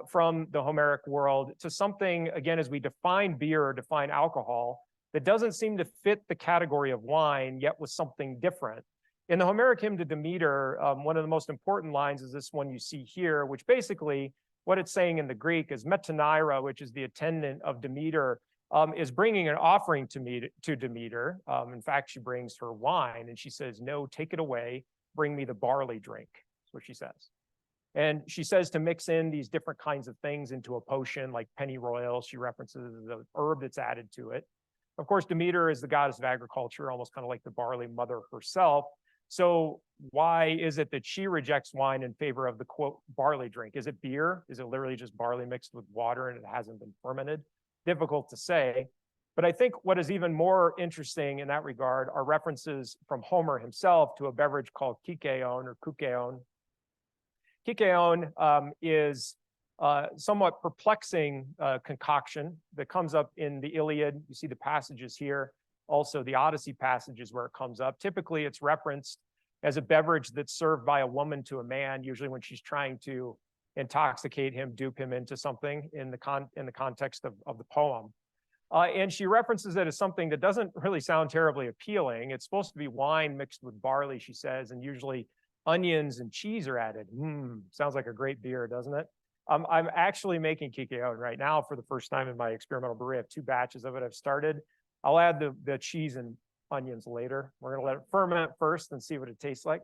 from the Homeric world to something, again, as we define beer or define alcohol, that doesn't seem to fit the category of wine, yet was something different. In the Homeric hymn to Demeter, one of the most important lines is this one you see here, which basically what it's saying in the Greek is Metanaira, which is the attendant of Demeter, is bringing an offering to Demeter. In fact, she brings her wine and she says, no, take it away, bring me the barley drink. That's what she says. And she says to mix in these different kinds of things into a potion like pennyroyal. She references the herb that's added to it. Of course, Demeter is the goddess of agriculture, almost kind of like the barley mother herself. So why is it that she rejects wine in favor of the, quote, barley drink? Is it beer? Is it literally just barley mixed with water and it hasn't been fermented? Difficult to say. But I think what is even more interesting in that regard are references from Homer himself to a beverage called kikeon or kukeon. Kikeon is somewhat perplexing concoction that comes up in the Iliad. You see the passages here, also the Odyssey passages where it comes up. Typically, it's referenced as a beverage that's served by a woman to a man, usually when she's trying to intoxicate him, dupe him into something in the context of the poem. And she references it as something that doesn't really sound terribly appealing. It's supposed to be wine mixed with barley, she says, and usually onions and cheese are added. Sounds like a great beer, doesn't it? I'm actually making kikeon right now for the first time in my experimental brewery. I have 2 batches of it I've started. I'll add the cheese and onions later. We're going to let it ferment first and see what it tastes like.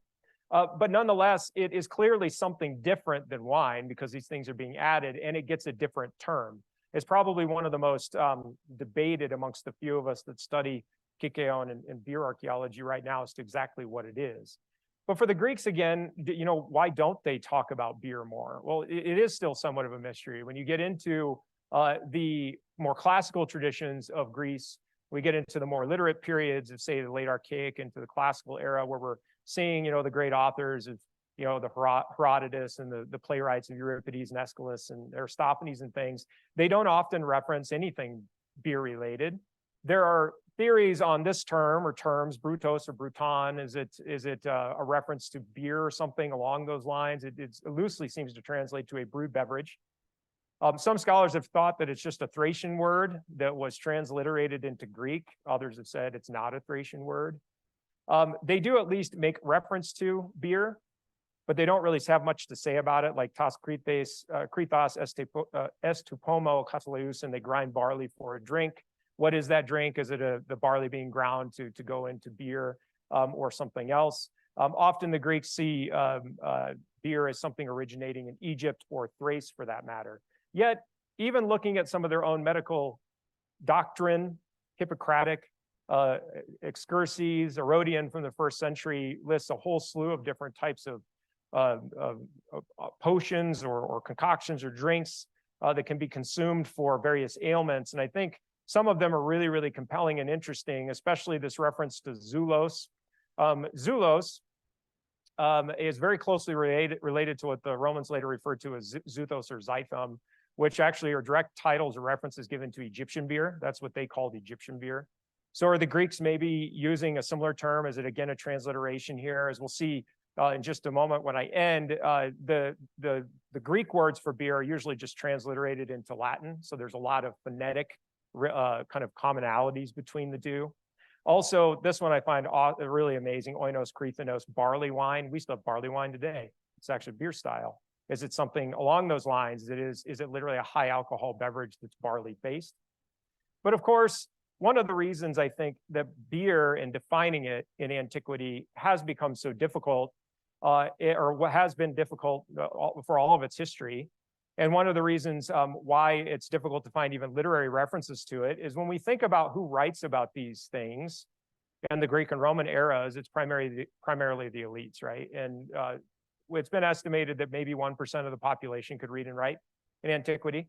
But nonetheless, it is clearly something different than wine because these things are being added and it gets a different term. It's probably one of the most debated amongst the few of us that study kikeon and beer archaeology right now as to exactly what it is. But for the Greeks, again, you know, why don't they talk about beer more? Well, it is still somewhat of a mystery. When you get into the more classical traditions of Greece, we get into the more literate periods of, say, the late Archaic into the classical era, where we're seeing, you know, the great authors of, you know, the Herodotus and the playwrights of Euripides and Aeschylus and Aristophanes and things. They don't often reference anything beer related. There are theories on this term or terms, Brutos or Bruton. Is it a reference to beer or something along those lines? It loosely seems to translate to a brewed beverage. Some scholars have thought that it's just a Thracian word that was transliterated into Greek. Others have said it's not a Thracian word. They do at least make reference to beer, but they don't really have much to say about it, like tas krithos estupomo kataleus, and they grind barley for a drink. What is that drink? Is it the barley being ground to go into beer or something else? Often the Greeks see beer as something originating in Egypt or Thrace for that matter. Yet, even looking at some of their own medical doctrine, Hippocratic, Excurses, Herodian from the 1st century lists a whole slew of different types of potions or concoctions or drinks that can be consumed for various ailments. And I think some of them are really, really compelling and interesting, especially this reference to Zoolos. Zoolos is very closely related to what the Romans later referred to as Zuthos or Zythum, which actually are direct titles or references given to Egyptian beer. That's what they called Egyptian beer. So are the Greeks maybe using a similar term? Is it again a transliteration here? As we'll see in just a moment when I end, the Greek words for beer are usually just transliterated into Latin. So there's a lot of phonetic kind of commonalities between the two. Also, this one I find really amazing, oinos krithanos, barley wine. We still have barley wine today. It's actually beer style. Is it something along those lines? Is it literally a high alcohol beverage that's barley based? But of course, one of the reasons I think that beer and defining it in antiquity has become so difficult, or what has been difficult for all of its history, and one of the reasons why it's difficult to find even literary references to it is when we think about who writes about these things in the Greek and Roman eras, it's primarily the elites, right? And it's been estimated that maybe 1% of the population could read and write in antiquity.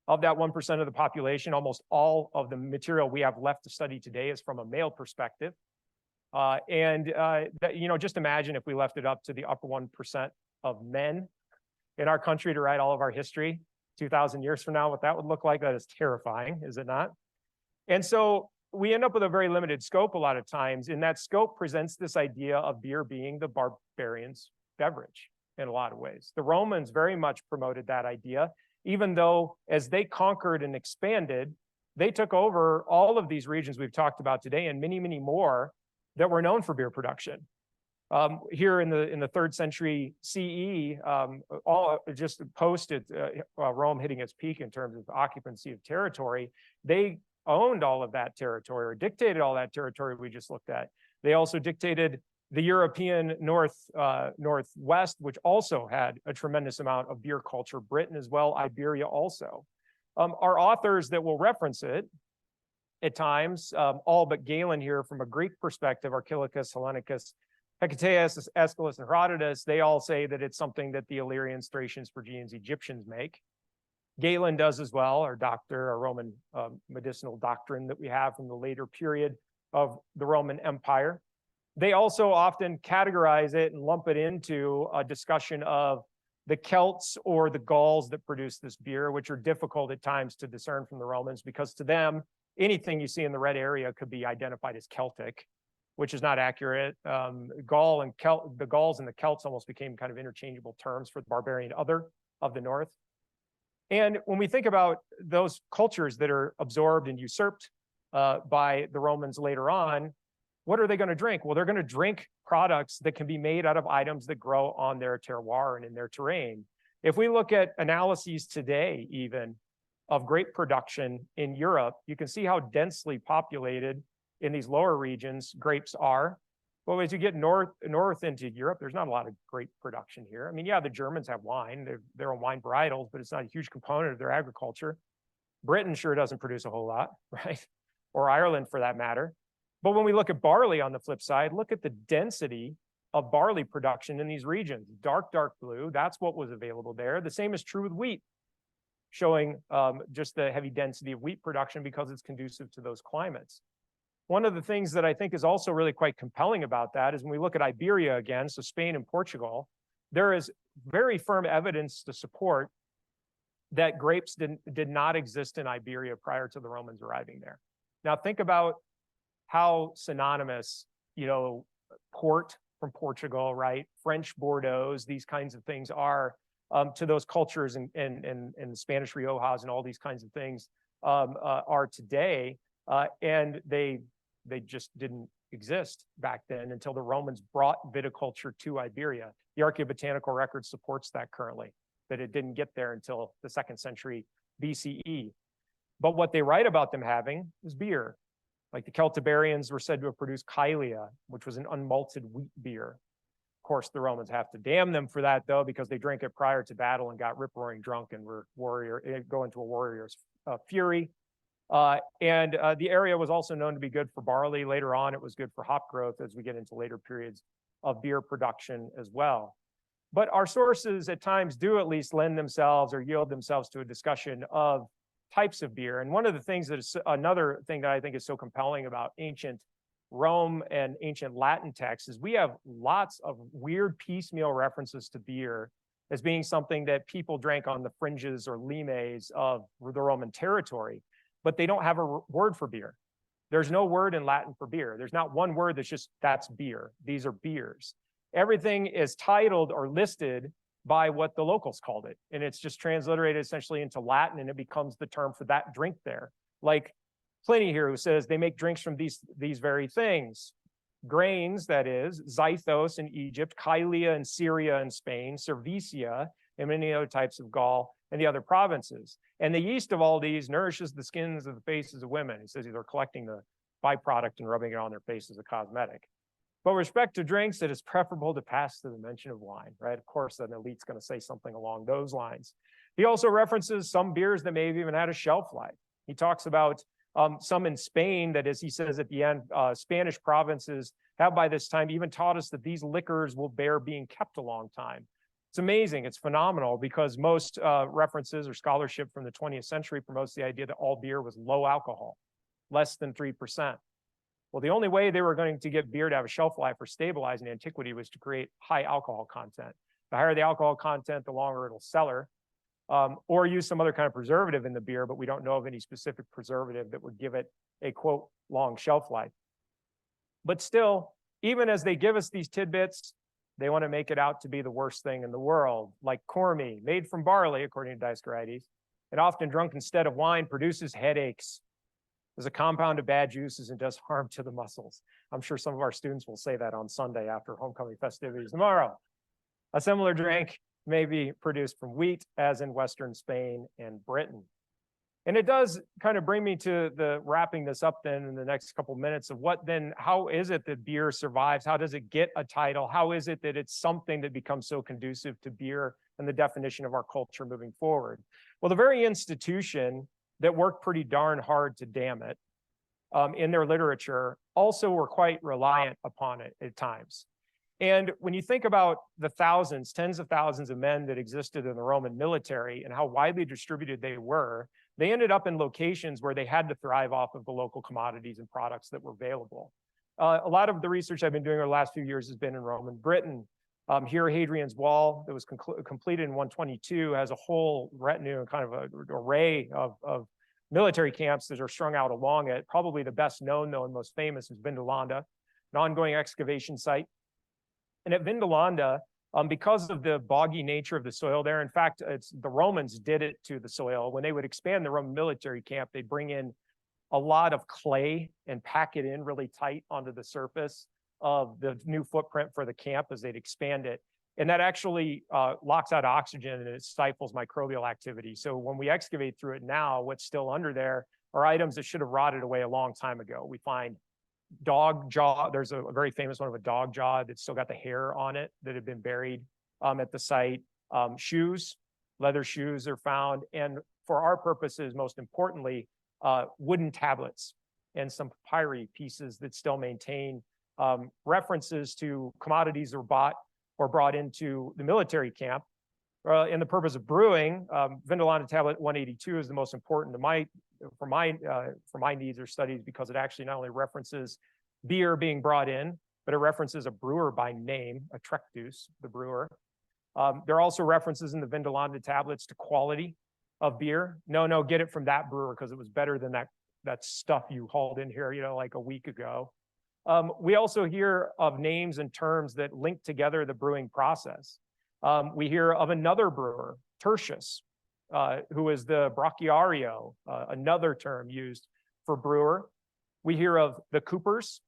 Of that 1% of the population, almost all of the material we have left to study today is from a male perspective. Just imagine if we left it up to the upper 1% of men in our country to write all of our history 2,000 years from now, what that would look like. That is terrifying, is it not? And so we end up with a very limited scope a lot of times, and that scope presents this idea of beer being the barbarians' beverage in a lot of ways. The Romans very much promoted that idea, even though as they conquered and expanded, they took over all of these regions we've talked about today and many, many more that were known for beer production. Here in the 3rd century CE, all just post Rome hitting its peak in terms of occupancy of territory, they owned all of that territory or dictated all that territory we just looked at. They also dictated the European northwest, which also had a tremendous amount of beer culture. Britain as well, Iberia also. Our authors that will reference it at times, all but Galen here from a Greek perspective, Archilochus, Hellenicus, Hecataeus, Aeschylus, and Herodotus, they all say that it's something that the Illyrians, Thracians, Phrygians, Egyptians make. Galen does as well, our doctor, our Roman medicinal doctrine that we have from the later period of the Roman Empire. They also often categorize it and lump it into a discussion of the Celts or the Gauls that produce this beer, which are difficult at times to discern from the Romans, because to them, anything you see in the red area could be identified as Celtic, which is not accurate. Gaul and the Gauls and the Celts almost became kind of interchangeable terms for the barbarian other of the north. And when we think about those cultures that are absorbed and usurped by the Romans later on, what are they going to drink? Well, they're going to drink products that can be made out of items that grow on their terroir and in their terrain. If we look at analyses today, even of grape production in Europe, you can see how densely populated in these lower regions grapes are. Well, as you get north into Europe, there's not a lot of grape production here. I mean, yeah, the Germans have wine, their own wine varietals, but it's not a huge component of their agriculture. Britain sure doesn't produce a whole lot, right? Or Ireland for that matter. But when we look at barley on the flip side, look at the density of barley production in these regions. Dark blue, that's what was available there. The same is true with wheat, showing just the heavy density of wheat production because it's conducive to those climates. One of the things that I think is also really quite compelling about that is when we look at Iberia again, so Spain and Portugal, there is very firm evidence to support that grapes did not exist in Iberia prior to the Romans arriving there. Now think about how synonymous, port from Portugal, right? French Bordeaux, these kinds of things are to those cultures and the Spanish Riojas and all these kinds of things are today. And they just didn't exist back then until the Romans brought viticulture to Iberia. The archaeobotanical record supports that currently, that it didn't get there until the 2nd century BCE. But what they write about them having is beer. Like the Celtiberians were said to have produced Kylia, which was an unmalted wheat beer. Of course, the Romans have to damn them for that, though, because they drank it prior to battle and got rip-roaring drunk and were go into a warrior's fury. The area was also known to be good for barley. Later on, it was good for hop growth as we get into later periods of beer production as well. But our sources at times do at least lend themselves or yield themselves to a discussion of types of beer. And one of the things that is another thing that I think is so compelling about ancient Rome and ancient Latin texts is we have lots of weird piecemeal references to beer as being something that people drank on the fringes or limes of the Roman territory, but they don't have a word for beer. There's no word in Latin for beer. There's not one word that's beer. These are beers. Everything is titled or listed by what the locals called it. And it's just transliterated essentially into Latin, and it becomes the term for that drink there. Like Pliny here, who says they make drinks from these very things. Grains, that is, zythos in Egypt, Kylia in Syria and Spain, Cervicia, and many other types of Gaul and the other provinces. And the yeast of all these nourishes the skins of the faces of women. He says they're collecting the byproduct and rubbing it on their face as a cosmetic. But with respect to drinks, it is preferable to pass to the mention of wine, right? Of course, an elite's going to say something along those lines. He also references some beers that may have even had a shelf life. He talks about some in Spain that, as he says at the end, Spanish provinces have by this time even taught us that these liquors will bear being kept a long time. It's amazing. It's phenomenal because most references or scholarship from the 20th century promotes the idea that all beer was low alcohol, less than 3%. Well, the only way they were going to get beer to have a shelf life or stabilize in antiquity was to create high alcohol content. The higher the alcohol content, the longer it'll cellar, or use some other kind of preservative in the beer, but we don't know of any specific preservative that would give it a, quote, long shelf life. But still, even as they give us these tidbits, they want to make it out to be the worst thing in the world, like cormy, made from barley, according to Dioscorides, and often drunk instead of wine, produces headaches. Is a compound of bad juices and does harm to the muscles. I'm sure some of our students will say that on Sunday after homecoming festivities tomorrow. A similar drink may be produced from wheat, as in Western Spain and Britain. And it does kind of bring me to the wrapping this up then in the next couple of minutes of what then, how is it that beer survives? How does it get a title? How is it that it's something that becomes so conducive to beer and the definition of our culture moving forward? Well, the very institution that worked pretty darn hard to damn it in their literature also were quite reliant upon it at times. And when you think about the thousands, tens of thousands of men that existed in the Roman military and how widely distributed they were, they ended up in locations where they had to thrive off of the local commodities and products that were available. A lot of the research I've been doing over the last few years has been in Roman Britain. Here, Hadrian's Wall that was completed in 122 has a whole retinue and kind of an array of military camps that are strung out along it. Probably the best known, though, and most famous is Vindolanda, an ongoing excavation site. And at Vindolanda, because of the boggy nature of the soil there, in fact, the Romans did it to the soil. When they would expand the Roman military camp, they'd bring in a lot of clay and pack it in really tight onto the surface of the new footprint for the camp as they'd expand it. And that actually locks out oxygen and it stifles microbial activity. So when we excavate through it now, what's still under there are items that should have rotted away a long time ago. We find dog jaw. There's a very famous one of a dog jaw that's still got the hair on it that had been buried at the site. Shoes, leather shoes are found. And for our purposes, most importantly, wooden tablets and some papyri pieces that still maintain references to commodities that were bought or brought into the military camp. In the purpose of brewing, Vindolanda tablet 182 is the most important for my needs or studies, because it actually not only references beer being brought in, but it references a brewer by name, a Trectus, the brewer. There are also references in the Vindolanda tablets to quality of beer. No, get it from that brewer because it was better than that stuff you hauled in here, like a week ago. We also hear of names and terms that link together the brewing process. We hear of another brewer, Tertius, who is the brachiario, another term used for brewer. We hear of the coopers.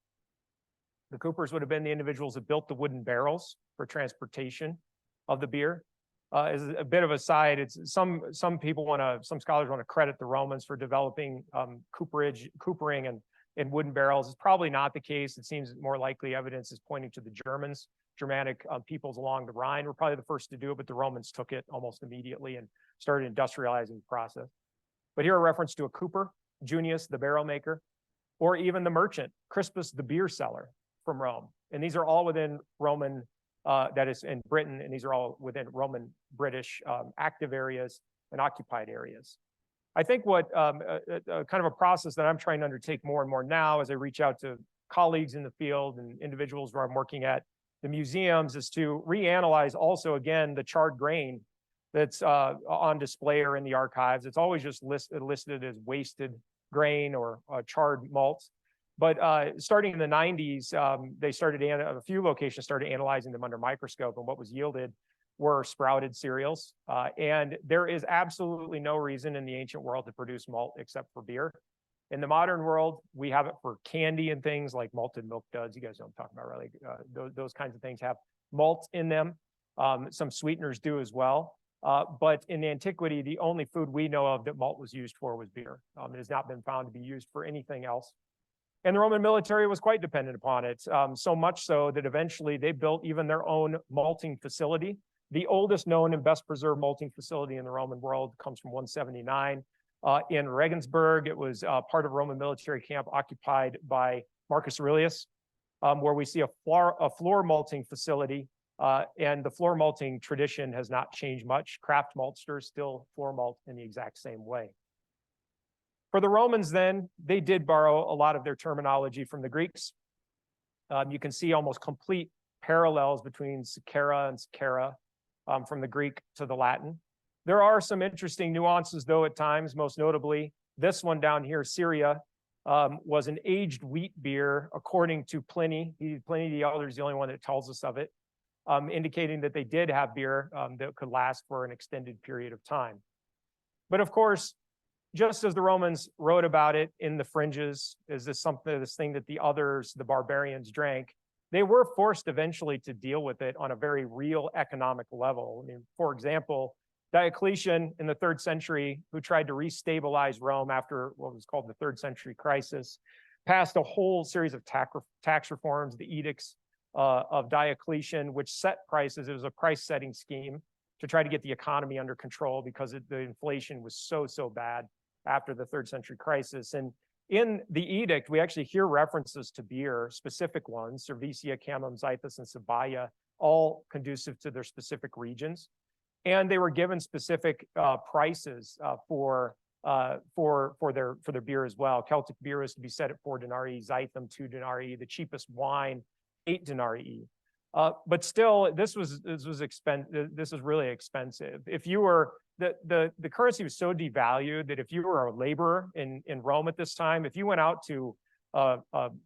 The coopers would have been the individuals that built the wooden barrels for transportation of the beer. As a bit of a side, it's some scholars want to credit the Romans for developing coopering in wooden barrels. It's probably not the case. It seems more likely evidence is pointing to the Germans. Germanic peoples along the Rhine were probably the first to do it, but the Romans took it almost immediately and started industrializing the process. But here a reference to a cooper, Junius, the barrel maker, or even the merchant, Crispus, the beer seller from Rome. And these are all within Roman, that is in Britain, and these are all within Roman British active areas and occupied areas. I think what kind of a process that I'm trying to undertake more and more now as I reach out to colleagues in the field and individuals where I'm working at the museums is to reanalyze also, again, the charred grain that's on display or in the archives. It's always just listed as wasted grain or charred malt. But starting in the 90s, a few locations started analyzing them under microscope, and what was yielded were sprouted cereals. And there is absolutely no reason in the ancient world to produce malt except for beer. In the modern world, we have it for candy and things like malted milk duds. You guys know what I'm talking about, right? Like, those kinds of things have malt in them. Some sweeteners do as well. But in antiquity, the only food we know of that malt was used for was beer. It has not been found to be used for anything else. And the Roman military was quite dependent upon it, so much so that eventually they built even their own malting facility. The oldest known and best preserved malting facility in the Roman world comes from 179. In Regensburg, it was part of a Roman military camp occupied by Marcus Aurelius, where we see a floor malting facility. And the floor malting tradition has not changed much. Craft maltsters still floor malt in the exact same way. For the Romans then, they did borrow a lot of their terminology from the Greeks. You can see almost complete parallels between Sacchara and Sacchara from the Greek to the Latin. There are some interesting nuances, though, at times, most notably, this one down here, Syria, was an aged wheat beer, according to Pliny. Pliny the Elder is the only one that tells us of it, indicating that they did have beer that could last for an extended period of time. But of course, just as the Romans wrote about it in the fringes, is this thing that the others, the barbarians, drank, they were forced eventually to deal with it on a very real economic level. I mean, for example, Diocletian in the 3rd century, who tried to restabilize Rome after what was called the 3rd century crisis, passed a whole series of tax reforms, the edicts of Diocletian, which set prices. It was a price setting scheme to try to get the economy under control because the inflation was so bad after the 3rd century crisis. And in the edict, we actually hear references to beer, specific ones, Cervicia, Camum, Zythus, and Sabaya, all conducive to their specific regions. And they were given specific prices for their beer as well. Celtic beer is to be set at 4 denarii, Zythum 2 denarii, the cheapest wine 8 denarii. But still, this was really expensive. If you were the currency was so devalued that if you were a laborer in Rome at this time, if you went out to a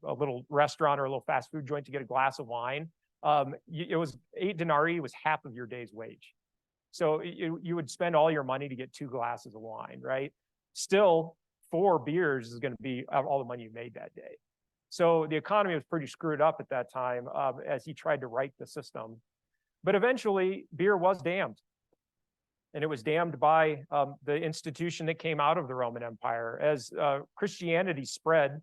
little restaurant or a little fast food joint to get a glass of wine, it was 8 denarii was half of your day's wage. So you would spend all your money to get 2 glasses of wine, right? Still, 4 beers is going to be all the money you made that day. So the economy was pretty screwed up at that time as he tried to right the system. But eventually, beer was damned. And it was damned by the institution that came out of the Roman Empire. As Christianity spread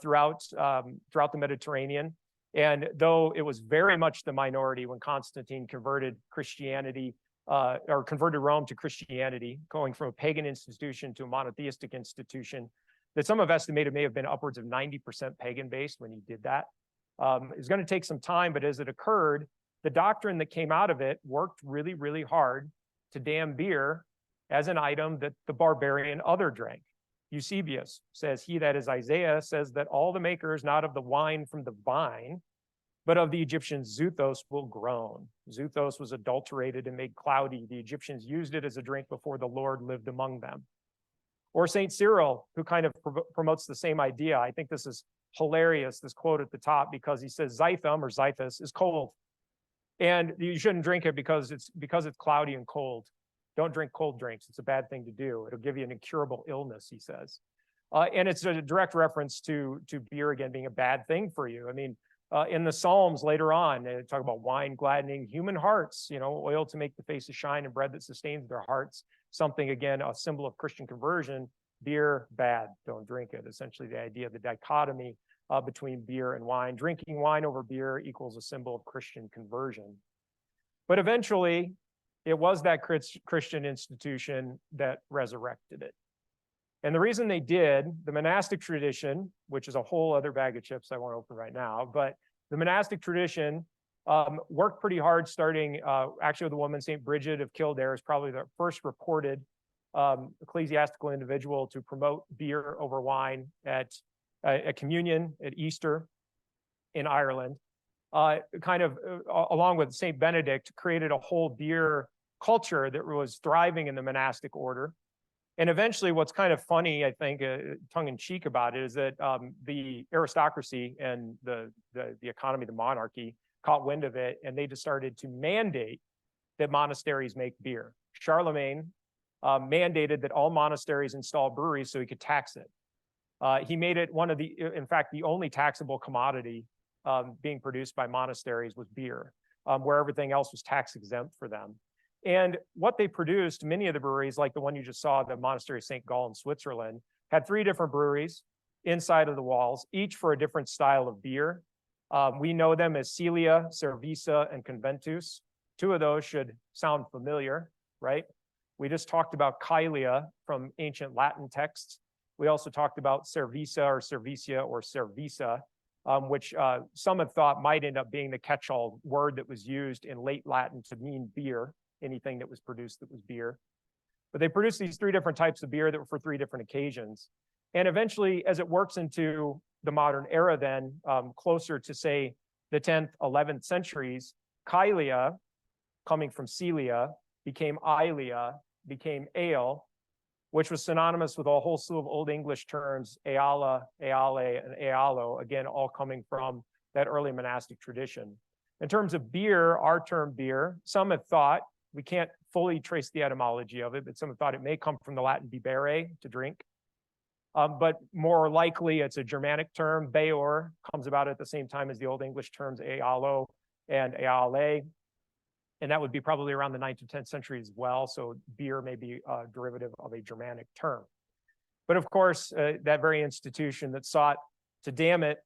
throughout the Mediterranean, and though it was very much the minority when Constantine converted Christianity or converted Rome to Christianity, going from a pagan institution to a monotheistic institution, that some have estimated may have been upwards of 90% pagan based when he did that. It's going to take some time, but as it occurred, the doctrine that came out of it worked really, really hard to damn beer as an item that the barbarian other drank. Eusebius says, he that is Isaiah says that all the makers, not of the wine from the vine, but of the Egyptians, Zuthos will groan. Zuthos was adulterated and made cloudy. The Egyptians used it as a drink before the Lord lived among them. Or St. Cyril, who kind of promotes the same idea. I think this is hilarious, this quote at the top, because he says Zythum or Zythus is cold. And you shouldn't drink it because it's cloudy and cold. Don't drink cold drinks. It's a bad thing to do. It'll give you an incurable illness, he says. And it's a direct reference to beer, again, being a bad thing for you. I mean, in the Psalms later on, they talk about wine gladdening human hearts, oil to make the faces shine and bread that sustains their hearts. Something, again, a symbol of Christian conversion. Beer, bad, don't drink it. Essentially the idea of the dichotomy between beer and wine. Drinking wine over beer equals a symbol of Christian conversion. But eventually, it was that Christian institution that resurrected it. And the reason they did, the monastic tradition, which is a whole other bag of chips I won't open right now, but the monastic tradition worked pretty hard starting actually with the woman, St. Bridget of Kildare, is probably the first reported ecclesiastical individual to promote beer over wine at communion at Easter in Ireland. Along with St. Benedict, created a whole beer culture that was thriving in the monastic order. And eventually, what's kind of funny, I think, tongue-in-cheek about it, is that the aristocracy and the economy, the monarchy, caught wind of it, and they just started to mandate that monasteries make beer. Charlemagne mandated that all monasteries install breweries so he could tax it. He made it in fact, the only taxable commodity being produced by monasteries was beer, where everything else was tax exempt for them. And what they produced, many of the breweries, like the one you just saw, the Monastery of St. Gall in Switzerland, had 3 different breweries inside of the walls, each for a different style of beer. We know them as Celia, Cervisa, and Conventus. 2 of those should sound familiar, right? We just talked about Caelia from ancient Latin texts. We also talked about Cervisa or Cervicia or Cervisa, which some have thought might end up being the catch-all word that was used in late Latin to mean beer, anything that was produced that was beer. But they produced these 3 different types of beer that were for 3 different occasions. And eventually, as it works into the modern era then, closer to, say, the 10th, 11th centuries, Caelia, coming from Celia, became Aelia, became ale, which was synonymous with a whole slew of Old English terms, eala, eale, and ealo, again, all coming from that early monastic tradition. In terms of beer, our term beer, some have thought, we can't fully trace the etymology of it, but some have thought it may come from the Latin bibere, to drink. But more likely, it's a Germanic term. Beor comes about at the same time as the Old English terms ealo and eale. And that would be probably around the 9th or 10th century as well. So beer may be a derivative of a Germanic term. But of course, that very institution that sought to damn it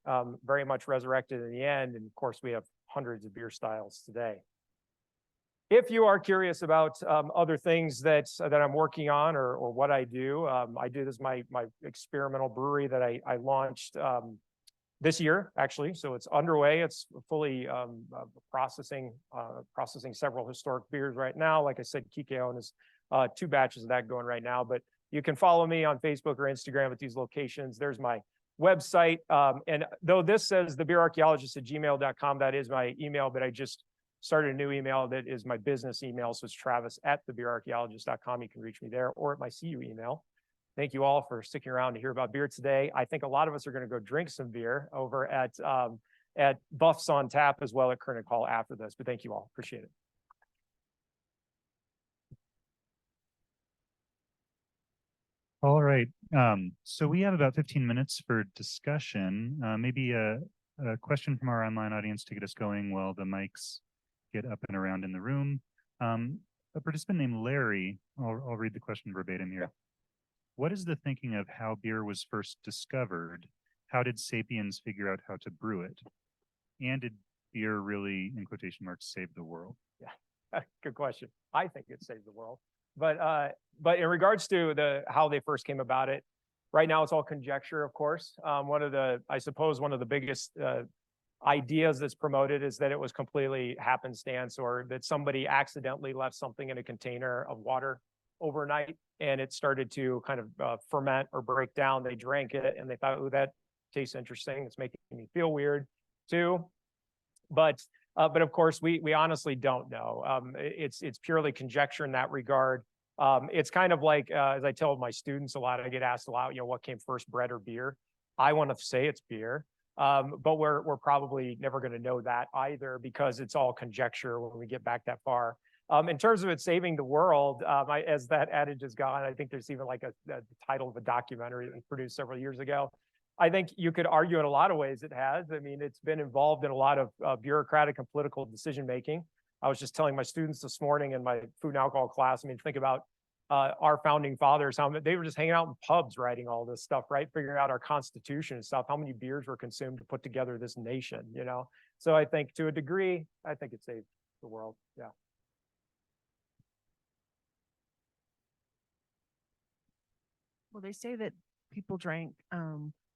very much resurrected in the end. And of course, we have hundreds of beer styles today. If you are curious about other things that I'm working on or what I do this my experimental brewery that I launched this year, actually. So it's underway. It's fully processing several historic beers right now. Like I said, Kikeo is 2 batches of that going right now. But you can follow me on Facebook or Instagram at these locations. There's my website. And though this says thebeerarchaeologist@gmail.com, that is my email, but I just started a new email that is my business email. So it's travis@thebeerarchaeologist.com. You can reach me there or at my CU email. Thank you all for sticking around to hear about beer today. I think a lot of us are going to go drink some beer over at Buffs on Tap as well at Kernick Hall after this. But thank you all. Appreciate it. All right. So we have about 15 minutes for discussion. Maybe a question from our online audience to get us going while the mics get up and around in the room. A participant named Larry, I'll read the question verbatim here. Yeah. What is the thinking of how beer was first discovered? How did sapiens figure out how to brew it? And did beer really, in quotation marks, save the world? Yeah, good question. I think it saved the world. But in regards to how they first came about it, right now it's all conjecture, of course. One of the biggest ideas that's promoted is that it was completely happenstance, or that somebody accidentally left something in a container of water overnight and it started to kind of ferment or break down. They drank it and they thought, oh, that tastes interesting. It's making me feel weird too. But of course, we honestly don't know. It's purely conjecture in that regard. It's kind of like, as I tell my students a lot, I get asked a lot, what came first, bread or beer? I want to say it's beer, but we're probably never going to know that either, because it's all conjecture when we get back that far. In terms of it saving the world, as that adage is gone, I think there's even like the title of a documentary that was produced several years ago. I think you could argue in a lot of ways it has. I mean, it's been involved in a lot of bureaucratic and political decision making. I was just telling my students this morning in my food and alcohol class, I mean, think about our founding fathers, how they were just hanging out in pubs writing all this stuff, right? Figuring out our Constitution and stuff, how many beers were consumed to put together this nation, So I think to a degree, I think it saved the world. Yeah. Well, they say that people drank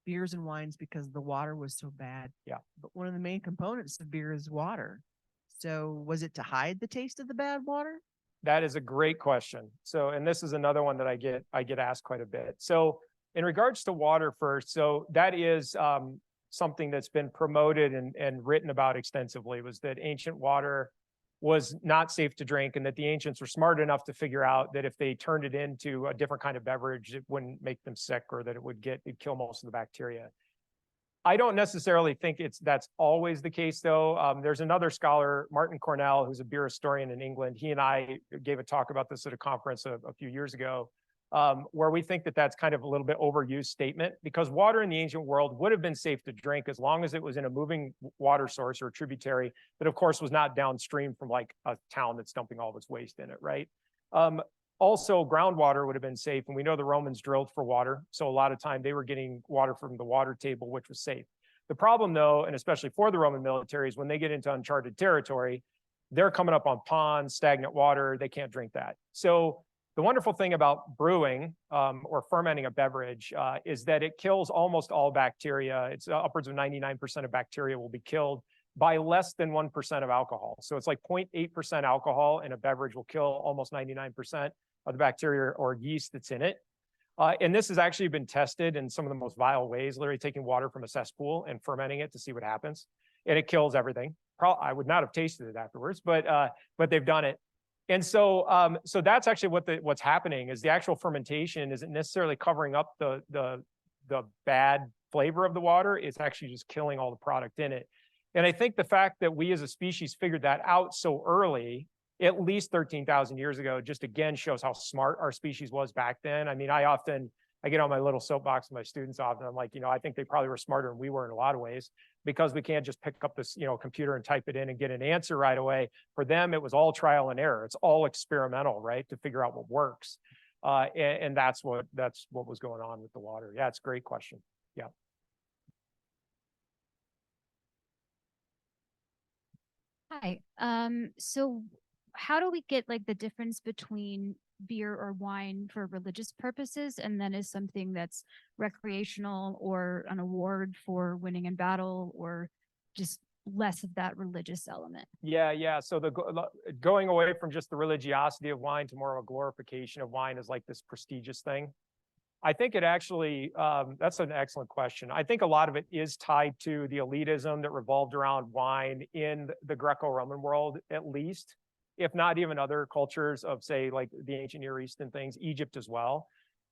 beers and wines because the water was so bad. Yeah. But one of the main components of beer is water. So was it to hide the taste of the bad water? That is a great question. So, and this is another one that I get asked quite a bit. So in regards to water first, so that is something that's been promoted and written about extensively, was that ancient water was not safe to drink, and that the ancients were smart enough to figure out that if they turned it into a different kind of beverage, it wouldn't make them sick, or that it'd kill most of the bacteria. I don't necessarily think that's always the case, though. There's another scholar, Martin Cornell, who's a beer historian in England. He and I gave a talk about this at a conference a few years ago, where we think that that's kind of a little bit overused statement, because water in the ancient world would have been safe to drink as long as it was in a moving water source or a tributary that, of course, was not downstream from like a town that's dumping all of its waste in it, right? Also, groundwater would have been safe, and we know the Romans drilled for water, so a lot of time they were getting water from the water table, which was safe. The problem, though, and especially for the Roman military, is when they get into uncharted territory, they're coming up on ponds, stagnant water, they can't drink that. So the wonderful thing about brewing or fermenting a beverage is that it kills almost all bacteria. It's upwards of 99% of bacteria will be killed by less than 1% of alcohol. So it's like 0.8% alcohol in a beverage will kill almost 99% of the bacteria or yeast that's in it. And this has actually been tested in some of the most vile ways, literally taking water from a cesspool and fermenting it to see what happens. And it kills everything. I would not have tasted it afterwards, but they've done it. And so that's actually what's happening, is the actual fermentation isn't necessarily covering up the bad flavor of the water. It's actually just killing all the product in it. And I think the fact that we as a species figured that out so early, at least 13,000 years ago, just again shows how smart our species was back then. I mean, I get on my little soapbox with my students often. I'm like, I think they probably were smarter than we were in a lot of ways, because we can't just pick up this, computer and type it in and get an answer right away. For them, it was all trial and error. It's all experimental, right, to figure out what works. And that's what was going on with the water. Yeah, it's a great question. Yeah. Hi. So how do we get like the difference between beer or wine for religious purposes and then is something that's recreational or an award for winning in battle or just less of that religious element? Yeah. So going away from just the religiosity of wine to more of a glorification of wine is like this prestigious thing. I think it actually, that's an excellent question. I think a lot of it is tied to the elitism that revolved around wine in the Greco-Roman world, at least, if not even other cultures of, say, like the ancient Near East and things, Egypt as well.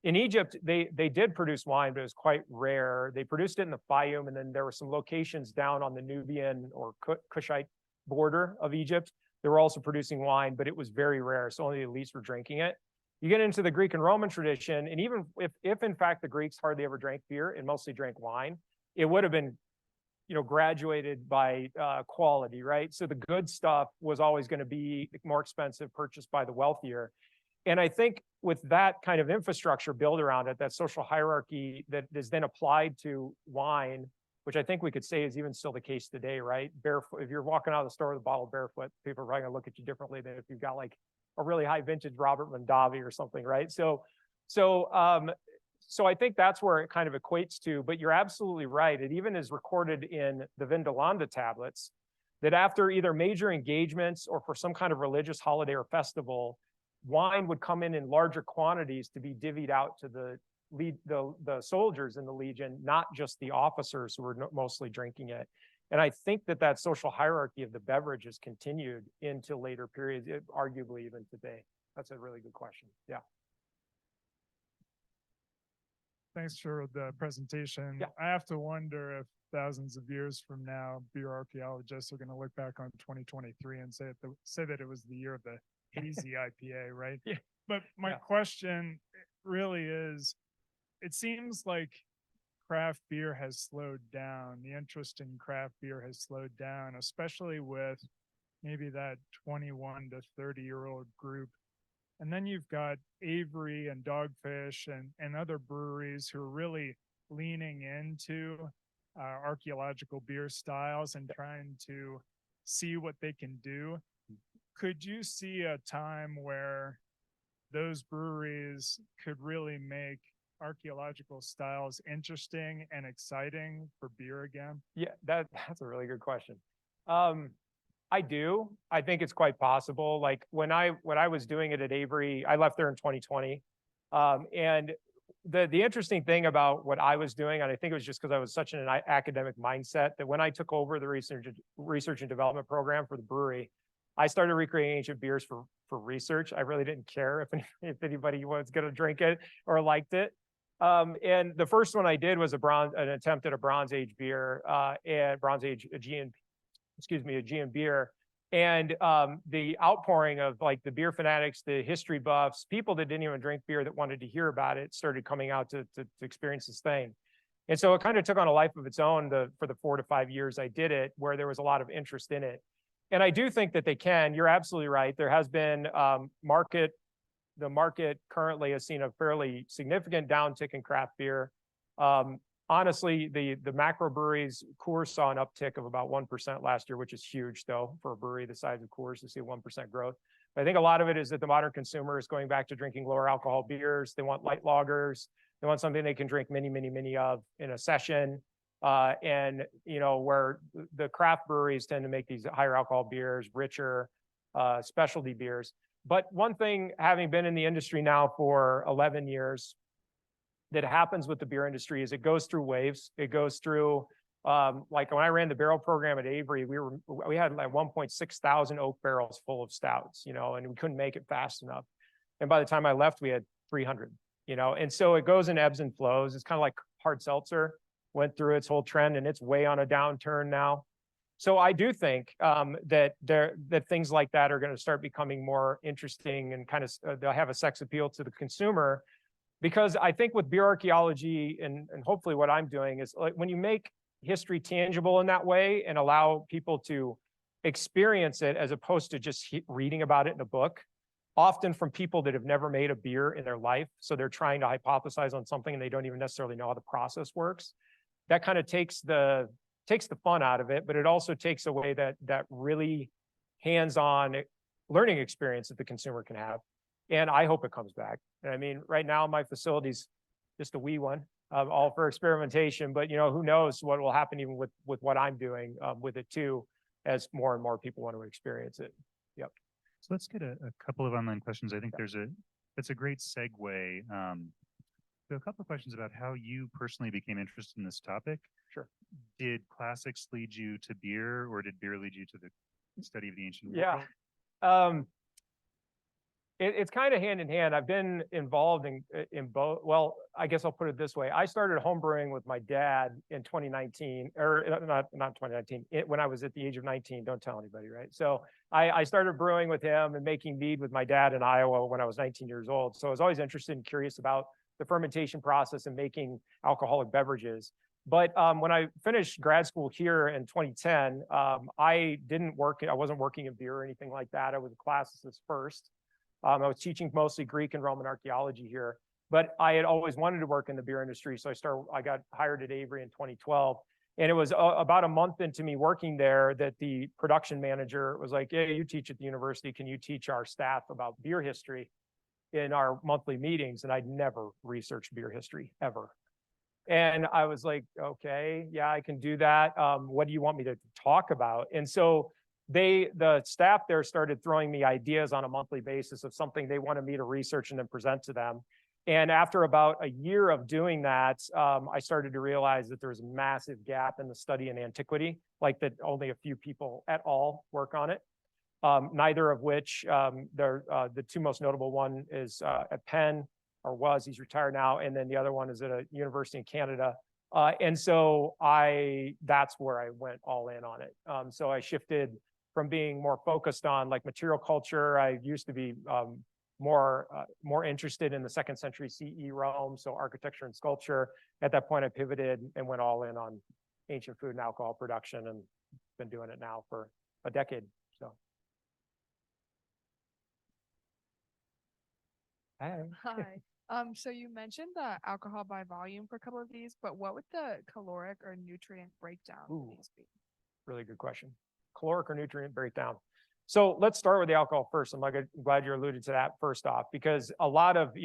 In Egypt, they did produce wine, but it was quite rare. They produced it in the Fayum, and then there were some locations down on the Nubian or Kushite border of Egypt. They were also producing wine, but it was very rare, so only the elites were drinking it. You get into the Greek and Roman tradition, and even if in fact the Greeks hardly ever drank beer and mostly drank wine, it would have been, graduated by quality, right? So the good stuff was always going to be more expensive, purchased by the wealthier. And I think with that kind of infrastructure built around it, that social hierarchy that is then applied to wine, which I think we could say is even still the case today, right? Barefoot, if you're walking out of the store with a bottle barefoot, people are probably going to look at you differently than if you've got like a really high vintage Robert Mondavi or something, right? So I think that's where it kind of equates to, but you're absolutely right. It even is recorded in the Vindolanda tablets that after either major engagements or for some kind of religious holiday or festival, wine would come in larger quantities to be divvied out to the soldiers in the legion, not just the officers who were mostly drinking it. And I think that social hierarchy of the beverage has continued into later periods, arguably even today. That's a really good question. Yeah. Thanks for the presentation. Yeah. I have to wonder if thousands of years from now, beer archaeologists are going to look back on 2023 and say that it was the year of the hazy IPA, right? Yeah. But my question really is, it seems like craft beer has slowed down. The interest in craft beer has slowed down, especially with maybe that 21 to 30-year-old group. And then you've got Avery and Dogfish and other breweries who are really leaning into archaeological beer styles and trying to see what they can do. Could you see a time where those breweries could really make archaeological styles interesting and exciting for beer again? Yeah, that's a really good question. I do. I think it's quite possible. Like when I was doing it at Avery, I left there in 2020. And the interesting thing about what I was doing, and I think it was just because I was such an academic mindset, that when I took over the research and development program for the brewery, I started recreating ancient beers for research. I really didn't care if anybody was going to drink it or liked it. And the first one I did was an attempt at a Bronze Age beer, and Bronze Age Aegean beer. And the outpouring of like the beer fanatics, the history buffs, people that didn't even drink beer that wanted to hear about it started coming out to experience this thing. And so it kind of took on a life of its own for the 4 to 5 years I did it, where there was a lot of interest in it. And I do think that they can. You're absolutely right. There has been the market currently has seen a fairly significant downtick in craft beer. Honestly, the macro breweries, Coors saw an uptick of about 1% last year, which is huge, though, for a brewery the size of Coors to see a 1% growth. But I think a lot of it is that the modern consumer is going back to drinking lower alcohol beers. They want light lagers. They want something they can drink many of in a session. And, where the craft breweries tend to make these higher alcohol beers, richer specialty beers. But one thing, having been in the industry now for 11 years, that happens with the beer industry is it goes through waves. It goes through, like when I ran the barrel program at Avery, we had like 1.6 thousand oak barrels full of stouts, and we couldn't make it fast enough. And by the time I left, we had 300, and so it goes in ebbs and flows. It's kind of like hard seltzer went through its whole trend and it's way on a downturn now. So I do think that things like that are going to start becoming more interesting and kind of they'll have a sex appeal to the consumer. Because I think with beer archaeology and hopefully what I'm doing is like when you make history tangible in that way and allow people to experience it as opposed to just reading about it in a book, often from people that have never made a beer in their life. So they're trying to hypothesize on something and they don't even necessarily know how the process works. That kind of takes the fun out of it, but it also takes away that really hands-on learning experience that the consumer can have. And I hope it comes back. And I mean, right now my facility's just a wee one, all for experimentation, but who knows what will happen even with what I'm doing with it too, as more and more people want to experience it. Yep. So let's get a couple of online questions. I think that's a great segue. So a couple of questions about how you personally became interested in this topic. Sure. Did classics lead you to beer, or did beer lead you to the study of the ancient Yeah. world? It's kind of hand in hand. I've been involved in both. Well, I guess I'll put it this way. I started homebrewing with my dad in 2019, or not 2019, when I was at the age of 19. Don't tell anybody, right? So I started brewing with him and making mead with my dad in Iowa when I was 19 years old. So I was always interested and curious about the fermentation process and making alcoholic beverages. But when I finished grad school here in 2010, I wasn't working in beer or anything like that. I was a classicist first. I was teaching mostly Greek and Roman archaeology here, but I had always wanted to work in the beer industry. So I got hired at Avery in 2012. And it was about a month into me working there that the production manager was like, "Hey, you teach at the university. Can you teach our staff about beer history in our monthly meetings?" And I'd never researched beer history ever. And I was like, "Okay, yeah, I can do that. What do you want me to talk about?" And so the staff there started throwing me ideas on a monthly basis of something they wanted me to research and then present to them. And after about a year of doing that, I started to realize that there was a massive gap in the study in antiquity, like that only a few people at all work on it. Neither of which, the two most notable one is at Penn, or was, he's retired now, and then the other one is at a university in Canada. And so that's where I went all in on it. So I shifted from being more focused on like material culture. I used to be more interested in the 2nd century CE Rome, so architecture and sculpture. At that point, I pivoted and went all in on ancient food and alcohol production, and been doing it now for a decade. So. Hi. So you mentioned the alcohol by volume for a couple of these, but what would the caloric or nutrient breakdown of these be? Really good question. Caloric or nutrient breakdown. So let's start with the alcohol first. I'm glad you alluded to that first off, because a lot of,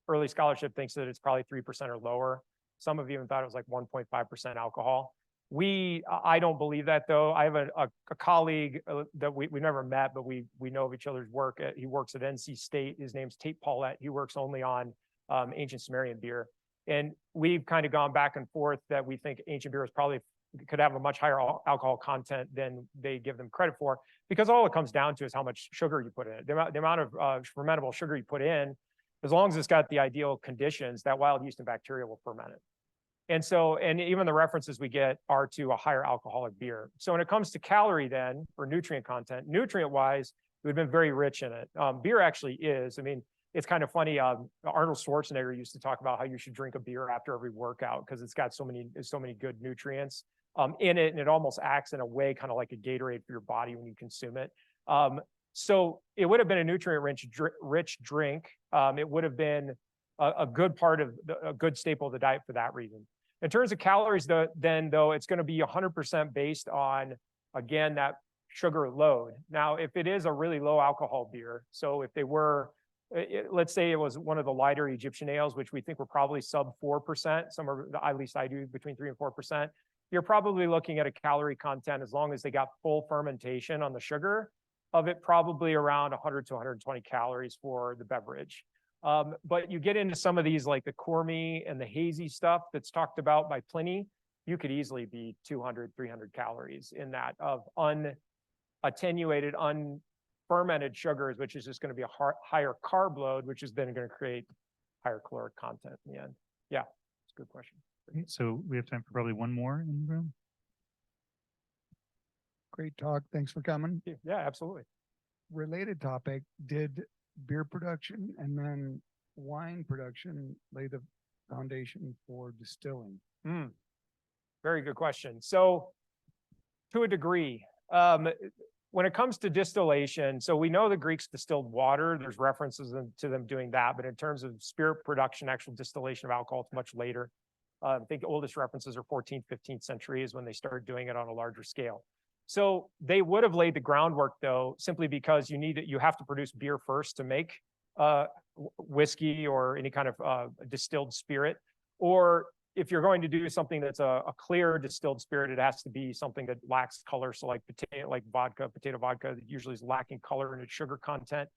early scholarship thinks that it's probably 3% or lower. Some have even thought it was like 1.5% alcohol. I don't believe that though. I have a colleague that we never met, but we know of each other's work. He works at NC State. His name's Tate Paulette. He works only on ancient Sumerian beer. And we've kind of gone back and forth that we think ancient beer could have a much higher alcohol content than they give them credit for, because all it comes down to is how much sugar you put in it. The amount of fermentable sugar you put in, as long as it's got the ideal conditions, that wild yeast and bacteria will ferment it. And even the references we get are to a higher alcoholic beer. So when it comes to calorie then, or nutrient content, nutrient-wise, we've been very rich in it. Beer actually is. I mean, it's kind of funny. Arnold Schwarzenegger used to talk about how you should drink a beer after every workout because it's got so many good nutrients in it, and it almost acts in a way kind of like a Gatorade for your body when you consume it. So it would have been a nutrient-rich drink. It would have been a good part of a good staple of the diet for that reason. In terms of calories, though, it's going to be 100% based on, again, that sugar load. Now, if it is a really low alcohol beer, so if they were, let's say it was one of the lighter Egyptian ales, which we think were probably sub 4%, somewhere, at least I do, between 3 and 4%, you're probably looking at a calorie content, as long as they got full fermentation on the sugar of it, probably around 100 to 120 calories for the beverage. But you get into some of these like the Cormy and the hazy stuff that's talked about by Pliny, you could easily be 200, 300 calories in that of unattenuated, unfermented sugars, which is just going to be a higher carb load, which is then going to create higher caloric content in the end. Yeah, it's a good question. So we have time for probably one more in the room. Great talk. Thanks for coming. Yeah, absolutely. Related topic, did beer production and then wine production lay the foundation for distilling? Very good question. So to a degree, when it comes to distillation, so we know the Greeks distilled water. There's references to them doing that, but in terms of spirit production, actual distillation of alcohol, it's much later. I think the oldest references are 14th, 15th centuries when they started doing it on a larger scale. So they would have laid the groundwork though, simply because you have to produce beer first to make whiskey or any kind of distilled spirit. Or if you're going to do something that's a clear distilled spirit, it has to be something that lacks color. So like potato vodka that usually is lacking color and its sugar content.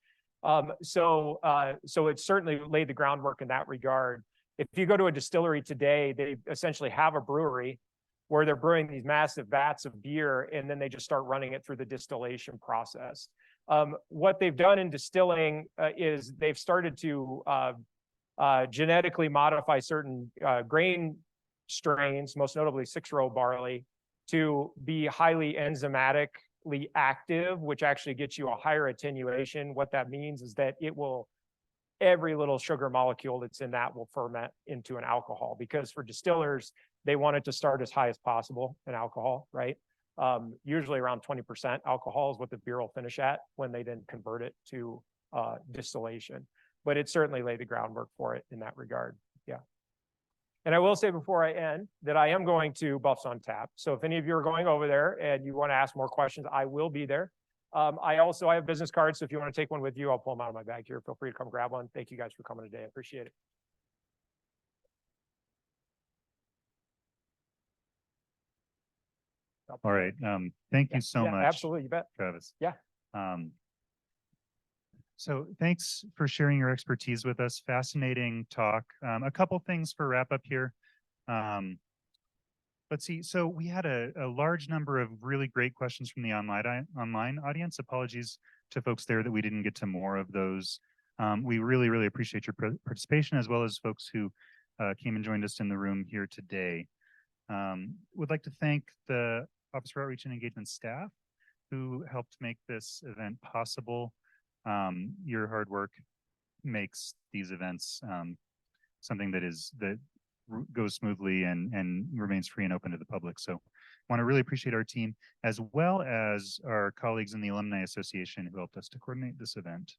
So it certainly laid the groundwork in that regard. If you go to a distillery today, they essentially have a brewery where they're brewing these massive vats of beer, and then they just start running it through the distillation process. What they've done in distilling is they've started to genetically modify certain grain strains, most notably 6-row barley, to be highly enzymatically active, which actually gets you a higher attenuation. What that means is that every little sugar molecule that's in that will ferment into an alcohol, because for distillers, they want it to start as high as possible in alcohol, right? Usually around 20% alcohol is what the beer will finish at when they then convert it to distillation. But it certainly laid the groundwork for it in that regard. Yeah. And I will say before I end that I am going to Buffs on Tap. So if any of you are going over there and you want to ask more questions, I will be there. I have business cards, so if you want to take one with you, I'll pull them out of my bag here. Feel free to come grab one. Thank you guys for coming today. I appreciate it. All right. Thank you so much. Absolutely, you bet. Travis. Yeah. So thanks for sharing your expertise with us. Fascinating talk. A couple things for wrap up here. Let's see. So we had a large number of really great questions from the online audience. Apologies to folks there that we didn't get to more of those. We really appreciate your participation, as well as folks who came and joined us in the room here today. Would like to thank the Office for Outreach and Engagement staff who helped make this event possible. Your hard work makes these events something that goes smoothly and remains free and open to the public. So want to really appreciate our team, as well as our colleagues in the Alumni Association who helped us to coordinate this event.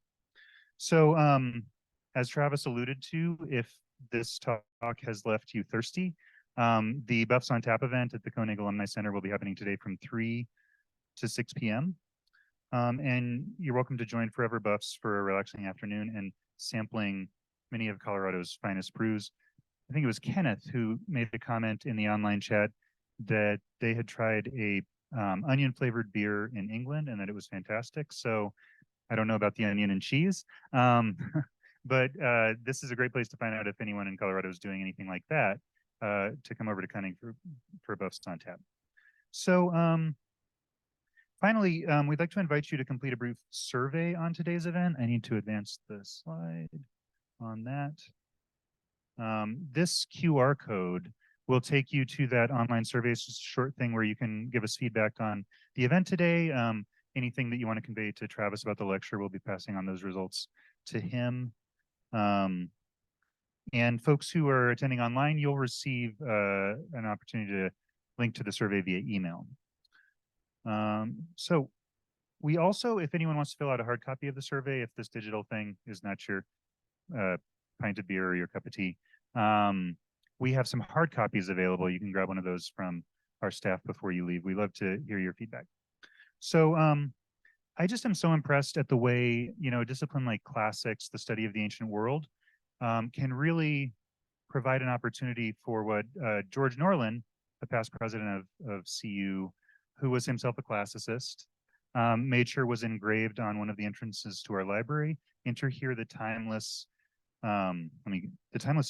So as Travis alluded to, if this talk has left you thirsty, the Buffs on Tap event at the Koenig Alumni Center will be happening today from 3 to 6 p.m. And you're welcome to join Forever Buffs for a relaxing afternoon and sampling many of Colorado's finest brews. I think it was Kenneth who made the comment in the online chat that they had tried a onion flavored beer in England and that it was fantastic. So I don't know about the onion and cheese, but this is a great place to find out if anyone in Colorado is doing anything like that, to come over to Koenig for Buffs on Tap. So finally, we'd like to invite you to complete a brief survey on today's event. I need to advance the slide on that. This QR code will take you to that online survey. It's just a short thing where you can give us feedback on the event today. Anything that you want to convey to Travis about the lecture, we'll be passing on those results to him. And folks who are attending online, you'll receive an opportunity to link to the survey via email. So we also, if anyone wants to fill out a hard copy of the survey, if this digital thing is not your pint of beer or your cup of tea, we have some hard copies available. You can grab one of those from our staff before you leave. We love to hear your feedback. So I just am so impressed at the way, a discipline like classics, the study of the ancient world, can really provide an opportunity for what George Norland, the past president of CU, who was himself a classicist, made sure was engraved on one of the entrances to our library. Enter here the timeless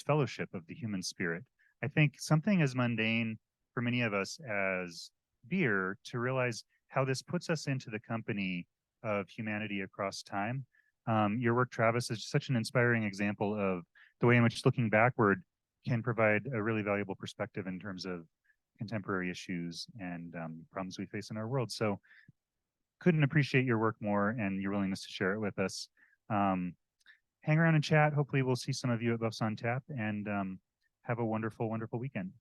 fellowship of the human spirit. I think something as mundane for many of us as beer, to realize how this puts us into the company of humanity across time. Your work, Travis, is such an inspiring example of the way in which looking backward can provide a really valuable perspective in terms of contemporary issues and problems we face in our world. So couldn't appreciate your work more and your willingness to share it with us. Hang around and chat. Hopefully we'll see some of you at Buffs on Tap, and have a wonderful, wonderful weekend.